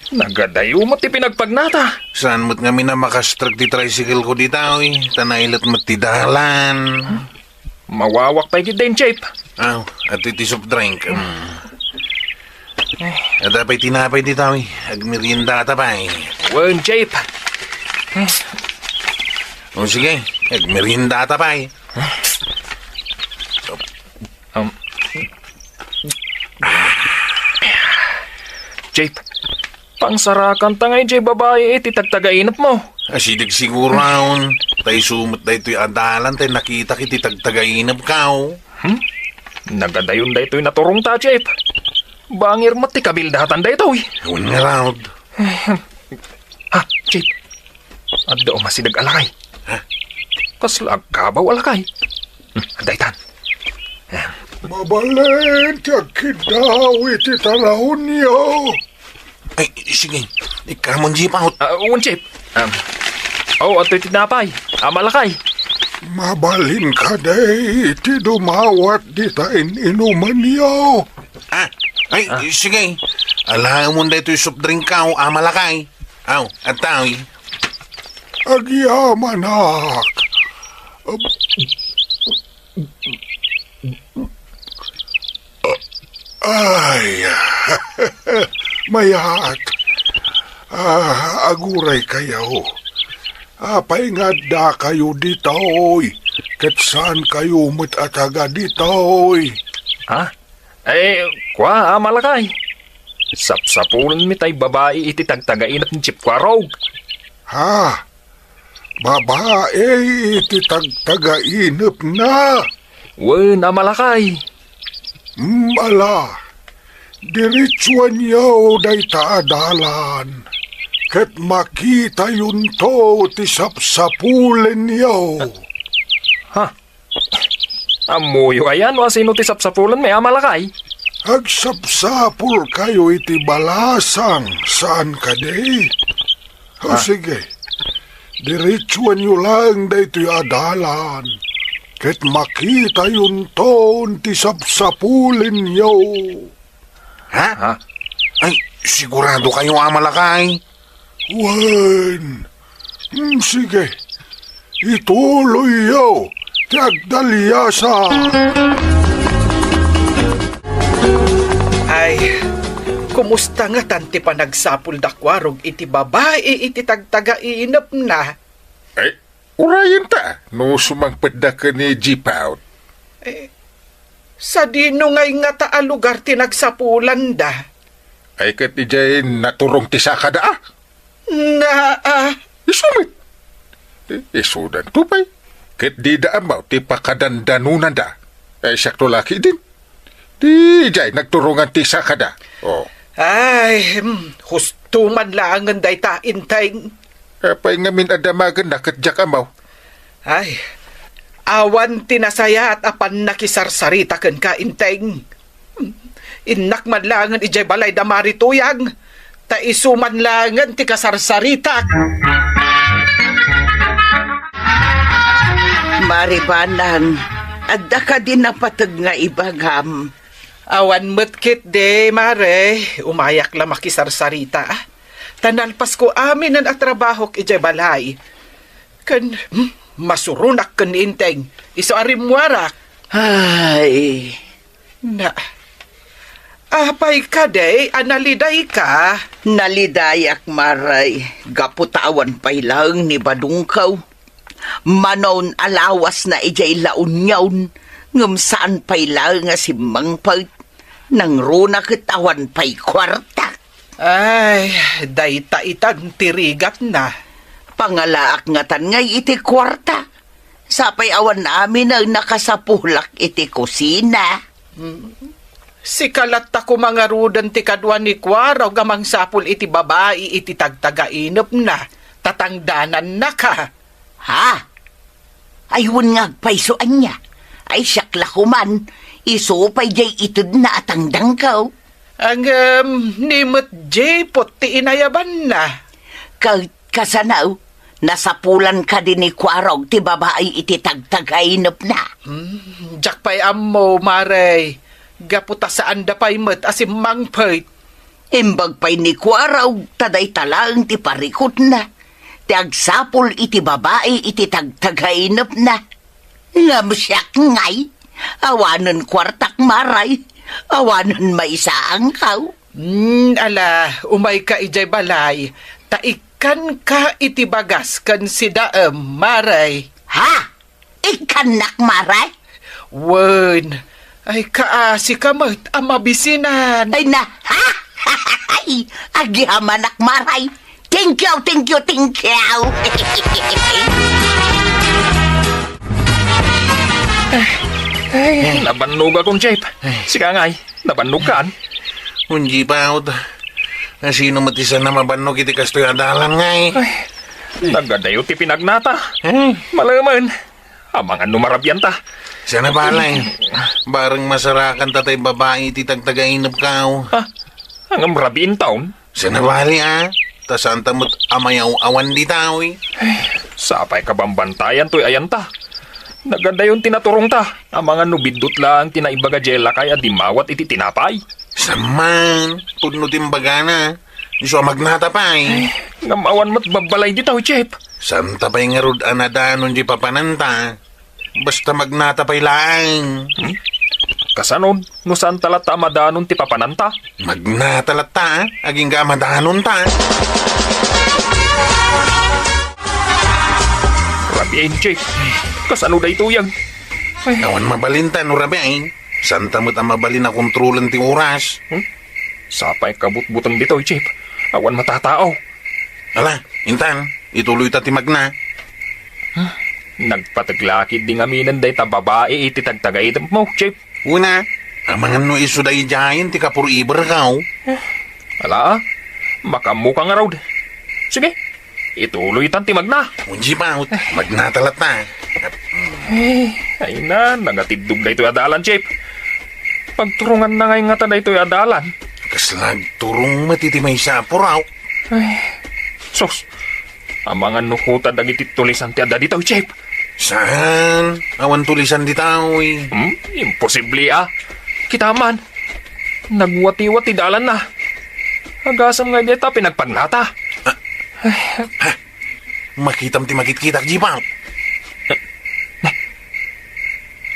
Nagadayo mo ti pinagpagnata. Saan mo't nga minamakastrag ti tricycle ko di tayo. Tanailat mo't ti dalan. Mawawak pa yung din, Chip. At iti soft drink. At apay tinapay di tayo. Agmerienda tapay. Wen, Chip. O sige, agmerienda tapay. Chip, pangsarakan ta ngayon, Jay, babae, titagtagainap mo. Asidig siguro raon. Tay sumot da ito'y adalan. Tay nakita kiti tagtagainap kao. Nagadayon da ito'y naturong ta, Chip. Bangir mo ti kabildatan da ito'y. Huwag nga raon. Chip. Adda o masidag alakay. Kaslag kabaw alakay. Anday tan. Mabalen, tiagkidaw iti tanahon niyo. Ay, sige. Ikamon jeep out. Chip. At ito'y tinapay. Malakay. Mabalin ka day, iti dumawat di tain inuman niyo. Ay, sige. Alam mo na ito yung soft drink ka, amalakay. Aw, at taoy. Agyamanak. Ay, mayat. Aguray kayo. Apay nga da kayo ditoy. Kat saan kayo matataga ditoy? Ha? Kwa, malakay. Sapsapulan mi tay babae iti tagtagainap ni Chip Kwarog. Ha? Babae, iti tagtagainap na. Wen, malakay. Ala, diritsuan yaw day taadalan. Kat makita yun to ti sapsapulen yaw. Ha? Amuyo ayan, wa sino ti sapsapulan may amalakay. Agsapsapul kayo iti balasang saan ka day? O sige, diritsuan nyo lang day ti adalan. Ket makita yun ton ti sapsapulin yo. Ha? Ay, sigurado kayo amalakay. Wen, sige, ituloy yo, ti agdalyasa. Ay, kumusta nga tanti pa nagsapul da kwarog iti babae iti tagtagainap na. Ay, urayan ta. No sumangpad da ka ni G-Pound. Sa dino ngay nga taa lugar ti nagsapulan da. Ay kat ni Jay naturong ti sakada ah. Na, Isumit. Isudan tupay. Kat di da amaw ti pakadandanunan da. Ay sakto laki din. Di Jay nagturungan ti sakada. Oh. ay, husto man lang ang day taintay. Apay ngamin adamagan na kat jak amaw. Ay, awan tinasaya at apan nakisarsarita ken ka inteng. Inak man langan ijay balay da marituyang. Ta isuman langan ti kasarsarita. Maribanan, adda ka din napatag nga ibagam. Awan metkit de, mare. Umayak la makisarsarita. Tanalpas ko amin ang atrabahok ijay balay. Kan, masurunak kan inteng. Iso arimwarak. Ay, Na, apay ka de, analiday ka. nalidayak maray, gaputawan pa'y lang ni Badungkaw. Manon alawas na ijay laun yawn, ngam saan pa'y lang nga si Mangpag, nang runa kitawan pa'y kwarta. Ay, dayta itan tirigat na. Pangalaak nga tan ngay iti kwarta. Sapay awan namin ang nakasapulak iti kusina. Si kalatta ko mga rudan ti kadwa ni Kwaraw gamang sapul iti babae iti tagtagainop na. Tatangdanan na ka. Ha? Ayun nga agpaysoan niya. Ay siyakla kuman, isupay jay itid na atangdang kaw. Ang nimot jay pot ti inayaban na. Kasanaw, nasapulan ka din ni Kwarog ti babae iti tagtagainop na. Jak pa'y ammo, maray. Gaputa saan da pa'y mat asim mangpait. Imbag pa'y ni Kwarog, taday talang ti parikot na. Ti agsapul iti babae iti tagtagainop na. Ngam siyak ngay, awanan kwartak maray, awanan maisaang kaw. Ala, umay ka ijay balay. Taikan ka iti bagas kan si daem, maray. Ha? Ikanak maray? Wen, ay kaasi ka mat, amabisinan. Ay na, ha? Ay, agihamanak maray. Thank you, thank you, thank you. Ay, nabannog akong Jeep. Sika ngay, nabannog kaan. Unji pa out. Sino matisa na mabanog iti kastoy adalan nga eh. Ay, nagadayo ti pinagnata. Eh, Malaman, amangan numarabyan ta. sana pala eh. Barang masarakan tatay babae iti tagtagainap kao. Ha? Hanggang rabiin taon. Sana bali ah. Tasanta mo't amayaw awan di tao eh. Sapay kabambantayan to'y ayan ta. Naganda yung tinaturong ta. Ang mga nubidot lang tinaibaga jela kaya di mawat iti tinapay. Saman, pudno timbaga na. Iso magnata pa eh. Ngamawan mo't babalay di tao, Chip. Santa pa'y nga rod anadanon di papananta. Basta magnata pa'y lang. Kasanod, no saan talata madanon ti papananta? Magnatalata, aging ka madanon ta. Rabiin, Chip. Kasano da ituyag? Awan mabalinta no rabi ay. Santa mo't ang mabalin na kontrolan ti oras. Sapay kabut-butang dito, Chip. Awan matatao. Ala, intan, ituloy ta ti magna. Nagpataglakid di ngaminan day ta babae iti tagtagay mo, Chip. Una, ang mga no iso day jayan ti kapur iber kaw. Ala, makamukha nga raw. Sige, ituloy tan timag na. Unji pa, magnatalata. Ay na, nangatidog na ito'y adalan, Chip. Pagturungan na ngay nga ta na ito'y adalan. Kaslag turong matitimay sa apuraw. Sos, ang mga nukutan ang ititulisan ti ada dito, Chip. Saan? Awan tulisan di tao eh. Imposible ah. Kita man. Nagwati-wati dalan na. Agasam nga dito pinagpagnata. Makitam ti makit-kitak jipaw.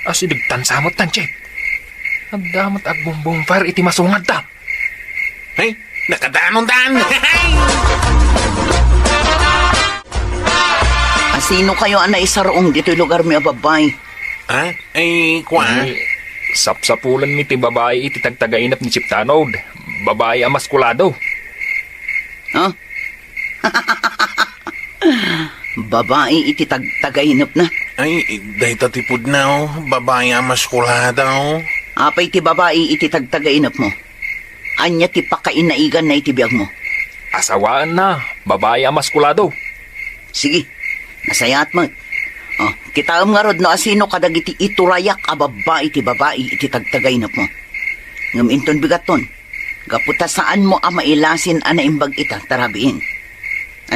Asidigtan samot tan, Chip. Agdamot agbumbong fire iti masungad ta. Ay, nakadanon tan. Sino kayo ang naisarong dito'y lugar mi ababay? Ha? Ay, kwa? Sapsapulan mi ti babae iti tagtagainap ni Chip Tanod. Babae ang maskulado. Ha? Babae iti tagainap na. Ay, dahi tatipod na oh. Babae ang maskulada oh. Apay ti babae iti tagainap mo. Anya ti pakainaigan na iti biyag mo. Asawaan na. Babae ang maskulado. Sige, nasayat mo. Oh, kita nga rod no asino kadag iti iturayak a babae iti tagainap mo. Ngam inton bigaton. Gaputa saan mo ang mailasin ana imbag ita tarabiin.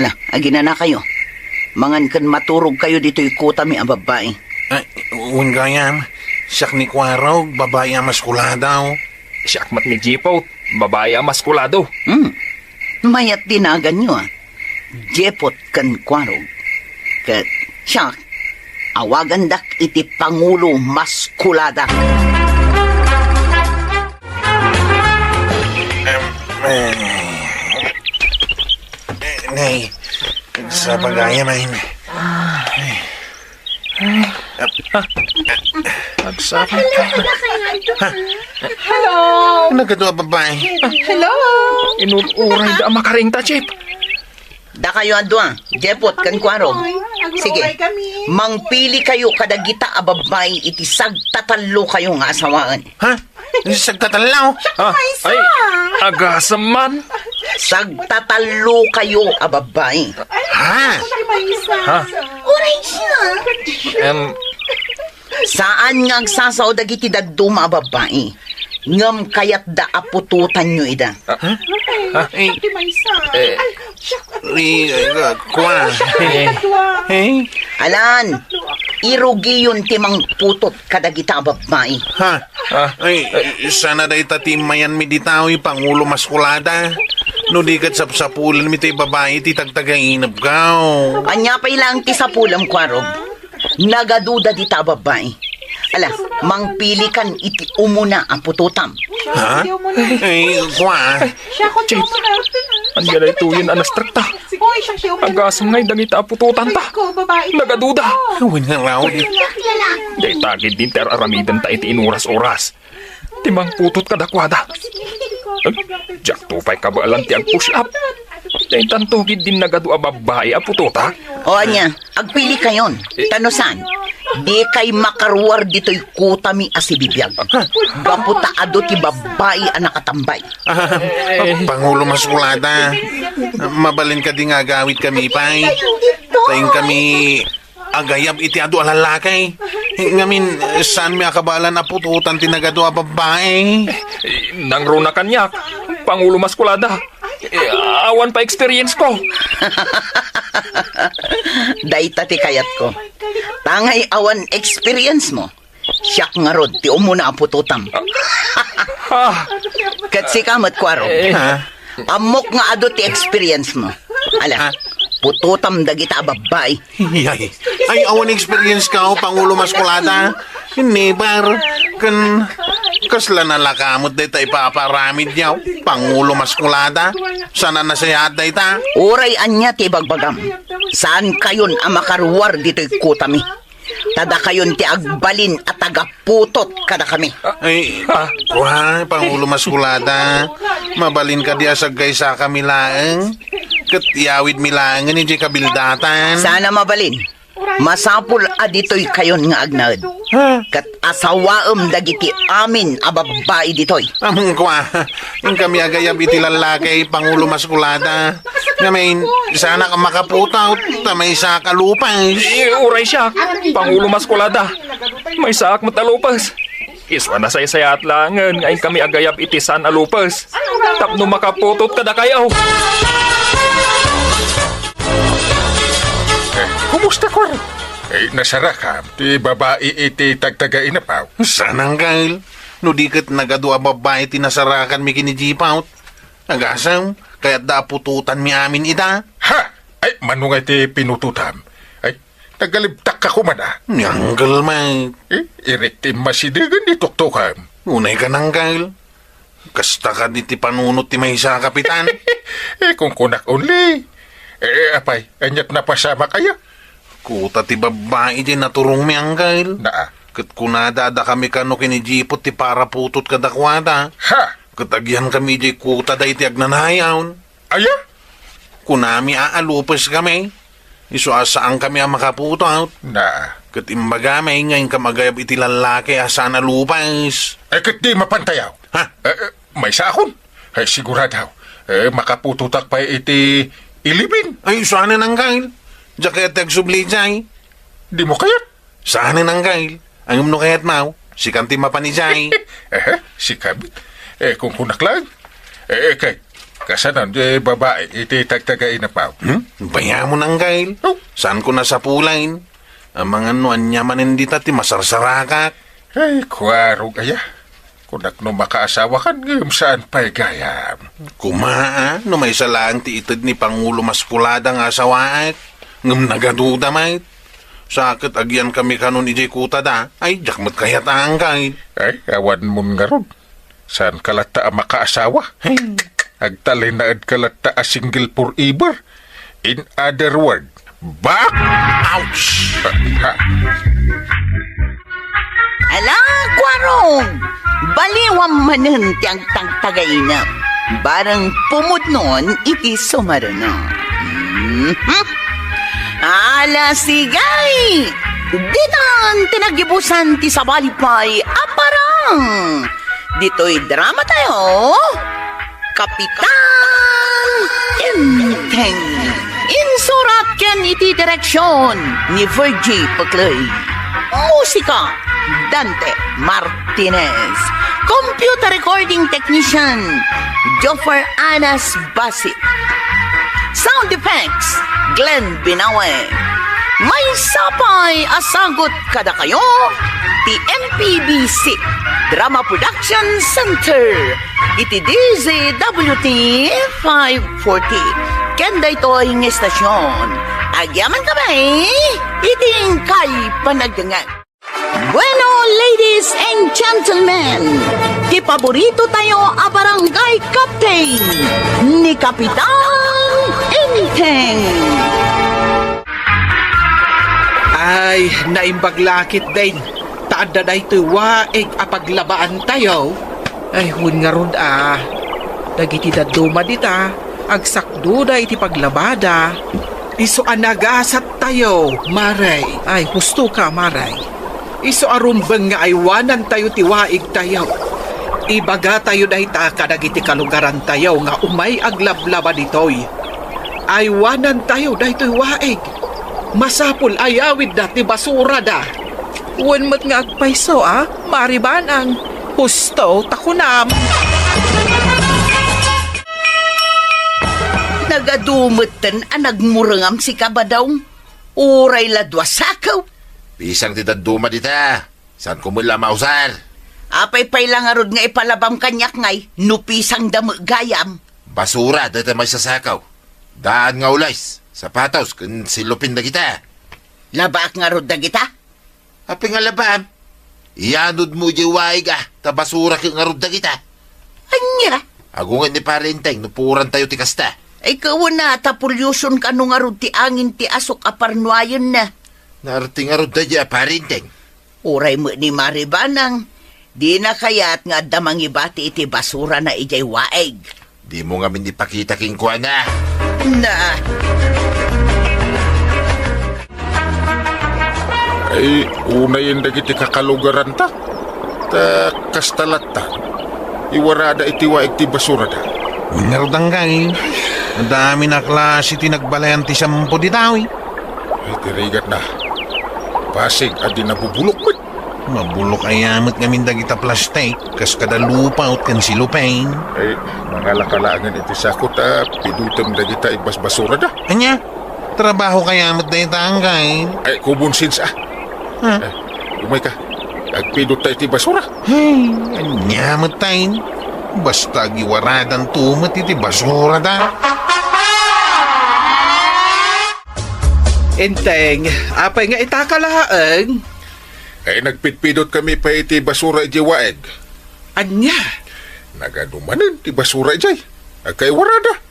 Ala, agina na kayo. Mangan kan maturog kayo dito ikuta mi ang babae. Ay, uwan gayam. Siyak ni Kwaraw, babae ang maskulada oh. Siyakmat ni Jipot. Babae ang maskulado. Mayat dinagan nyo Jepot kan kwarog. Kat siya, awagan dak iti Pangulo Maskulada. Nay, sa bagaya main. Nagsakit ka. Hello! Nagkadwa babae. Hello! Inururay da ang makaring ta, Chip. Da kayo adwa, Jepot kan kwarog. Sige, mangpili kayo kadagita a babae iti sagtatalo kayo nga asawaan. Ha? Sagtatalaw? Ay, agasam man. Sagtatalo kayo a babae. Ha? Saan nga agsasaw dagiti dagduma a babae? Ngam kayat da apututan nyo ida. Kwa? Hey? Alan, irugi yun timang putot kadagita a babae. Ha? Ay, sana day tatimayan mi di tao yung Pangulo Maskulada. No di kat sapsapulan mi tayo babae ti tagtagainap ka. Anya pa ilang ti sa pulam kwarog. Nagaduda di ta babae. Ala, mangpili kan iti umuna ang pututam. Ha? Ay, kwa? Chip, anya na ito yun anastrakta. Agasam nga'y dangita apututan ta. Nagaduda. Huwag nga raw di. Day tagid din ter aramidan ta iti inuras-oras. Timang putot kadakwada. Jak tupay kabaalan ti ag push up. Day tantugid din nagadu a babae apututa. O anya, agpili kayon. Tanusan, di kay makaruar dito'y kutami asibibiyag. Gaputa ado ti babae ang nakatambay. Pangulo Maskulada. Mabalin ka di nga gawit kami pay. Tayong kami agayab iti ado alalakay. Ngamin, saan mi akabalan na pututan tinagado a babae? Nangro na kanyak. Pangulo Maskulada. Awan pa experience ko. Dayta ti kayat ko. Tangay awan experience mo. Siyak nga rod, ti umuna ang pututam. Ah, Kat si kamat kwaro. Ha? Amok nga ado ti experience mo. Ala, pututam dagita babay. Ay, awan experience ka o, Pangulo Maskulada. Hindi, par. Kasla nalakamot day tayo paparamid niyaw. Pangulo Maskulada. Sana nasayat day ta? Uray anya ti bagbagam. Saan kayon ang makaruwar dito'y kutami? Tada kayon ti agbalin at tagaputot kada kami. Ay, kuha, Pangulo Maskulada. Mabalin ka diya sa gaysa kami laeng. Kat yawid milangan ni kabildatan. Sana mabalin. Masapul adito'y kayon nga agnaed. Kat asawaem dagiti amin ababay ditoy. Among kwa, yung kami agayab iti lalaki, Pangulo Maskulada. Ngayon, sana ka makaputaw, tamay sa kalupas. uray siya. Pangulo Maskulada. May saak mo talupas. Iswa na say-sayat langan ngayon kami agayap itisan alupas. Tapno makaputot kada kayaw. Kumusta ko? Nasarakam, ti babae iti tagtagain na paw. Sanang kail, no di kat nagadua babae tinasarakan mi kinijipaut. Nagasam, kaya't da pututan mi amin ita. Ha! Ay, manungay ti pinututam. Ay, nagalibtak ka kumana. Nyanggal may. Irektim masidigan ni tuktukam. Unay ka nang kail. Kasta ka di ti panunot ti may isa kapitan. Kung kunak only. Apay, anyat na pasama kaya. Kuta ti babae di naturong mi ang kail. Naa. Kat kunada da kami kano kinijipot ti para putot kadakwada. Ha! Katagyan kami di kuta da iti agnanayawn. Aya? Kunami aalupas kami. Iso asaan kami ang makaputot. Naa. Kat imbaga may ngayon kamagayab iti lalaki asan alupas. Kat di mapantayaw. Ha? May sakon. Ay, siguradaw. Makapututak pa iti ilibin. Ay, sana nang kail. Jaket tagsublijay. Di mo kayat. Sana nang kail. Ang umno kayat mau. Si kanti mapanijay. Si kabit. Kung kunak lang. Kay, kasanan, babae, iti tagtagain na paw. Baya mo nang kail. Oh. Saan ko nasa pulain? Ang mga nuan niya manindita ti masarsarakak. Ay, kuwaro kaya. Kunak no makaasawa kan, ngayon saan pa'y gayam. Kumaa, no may salaan ti itad ni Pangulo Maskulada nga asawaat. Ngam nagaduda may. Sakit agyan kami kanon ijay kuta da. Ay, jakmat kayat ang kail. Ay, awan mo nga ron. Saan kalata ang makaasawa? Agtalay na ad kalata a single forever. In other word, back! Ouch! Ha? Ala, kwarong! Baliwang manen tiyang tagtagay na. Barang pumudnon, iti sumarano. Ala, sigay! Ditang tinagibusan ti sabalipay aparang. Dito'y drama tayo. Kapitan Inteng. Insurat ken iti direksyon ni Virgie Paclay. Musika, Dante Martinez. Computer recording technician, Joffer Anas Basit. Sound effects, Glenn Binawe. May sapay asagot kada kayo, ti MPBC Drama Production Center. Iti DZWT 540. Kenda ito ang estasyon. Agyaman kami, iting kay panagdangan. Bueno, ladies and gentlemen, di paborito tayo a barangay captain ni Kapitan Inteng. Ay, naimbaglakit din. Taada na ito waig apaglabaan tayo. Ay, hun nga ron Dagiti daduma dita, agsakdo na iti paglabada. Iso anagasat tayo, Maray. Ay, husto ka, Maray. Iso aron bang nga aywanan tayo ti waig tayo. Ibaga tayo na itaka dagiti kalugaran tayo nga umay aglablaba ditoy. Aywanan tayo na ito'y waig. Masapul ayawid na ti basura da. Uwan mo't nga agpaiso mariban ang husto takunam. Nagadumeten ang nagmurangam si kabadawng. Uray ladwa sakaw. Pisang titaduma dita. Saan ko mula mausar? Apay-pay lang arod nga ipalabam kanyak ngay. Nupisang damo gayam. Basura dito may sasakaw. Daan nga ulays. Sapatos kun silupin na kita. Labak nga arod na kita. Api nga labam. Iyanod mo jiway ka. Ta basura ka nga rod na kita. Anya? Agungan ni parenteng. Nupuran tayo ti kasta. Ikaw na tapulyuson ka nung arod ti angin ti asok aparnuayon na. Narating nga rod na dya parenteng. Uray mo ni Maribanang. Di na kaya't nga damang ibati iti basura na ijay waeg. Di mo nga minipakita king kuha na. Na, Ay, unayin dagiti kakalugaran ta. Ta kastalat ta. Iwarada iti waig ti basura da. Ngarudang kay. Madami na klase tinagbalayan ti sampo di tao eh. Ay, tirigat na. Pasig adi nabubulok mo. Mabulok ayamat ngamin dagita plastic. Kas kada lupa ut kan silupain. Ay, mga lakalaangan iti sakot pidutem dagita ibas basura da. Anya? Trabaho kayamat na itangkay. Ay, kubunsins Ha? Ay, umay ka. Agpidot tayo iti basura. Hey, anyamat tayo. Basta giwaradan tumat iti basura da. Enteng, apay nga itakalaang. Ay, nagpitpidot kami pa iti basura iti waeg. Anya? Nagadumanan ti basura iti. Agkay warada.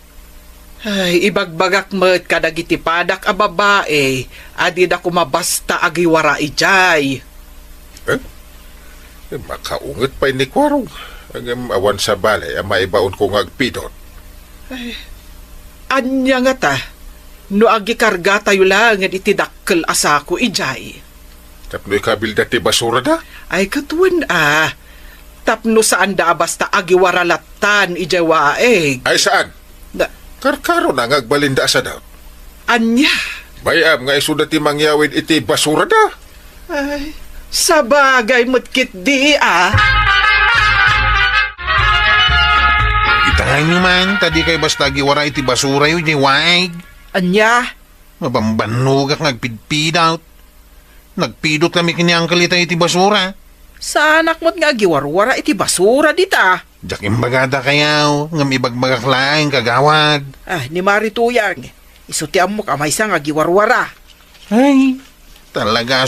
Ay, ibagbagak mo't kadagiti padak a babae. Adi da kumabasta agiwara ijay. Eh, makaunget pa ni Kwarong. Ang awan sa balay, ang maibaon kong agpidot. Anya nga ta. No agikarga tayo lang nga iti dakkel asako ijay. Tapno ikabilda ti basura da. Ay katuan Tapno saan da basta agiwaralatan ijay waeg. Ay saan? Da, Karkaro na ngagbalinda sa daw. anya? Bayam nga isuda ti mangyawid iti basura da. Ay, sabagay mo't kit di Itangay nyo man, tadi kay basta giwara iti basura yun, di waig. Anya? Mabambanugak nagpidpidot. Nagpidot kami kanyang kalita iti basura. Sa anak mo't nga agiwarwara iti basura dita. Jakim bagada kayaw, ngam ibagbagak laing kagawad. Ni Marituyang, isutiam mo kamay sa nga agiwarwara. Ay, talaga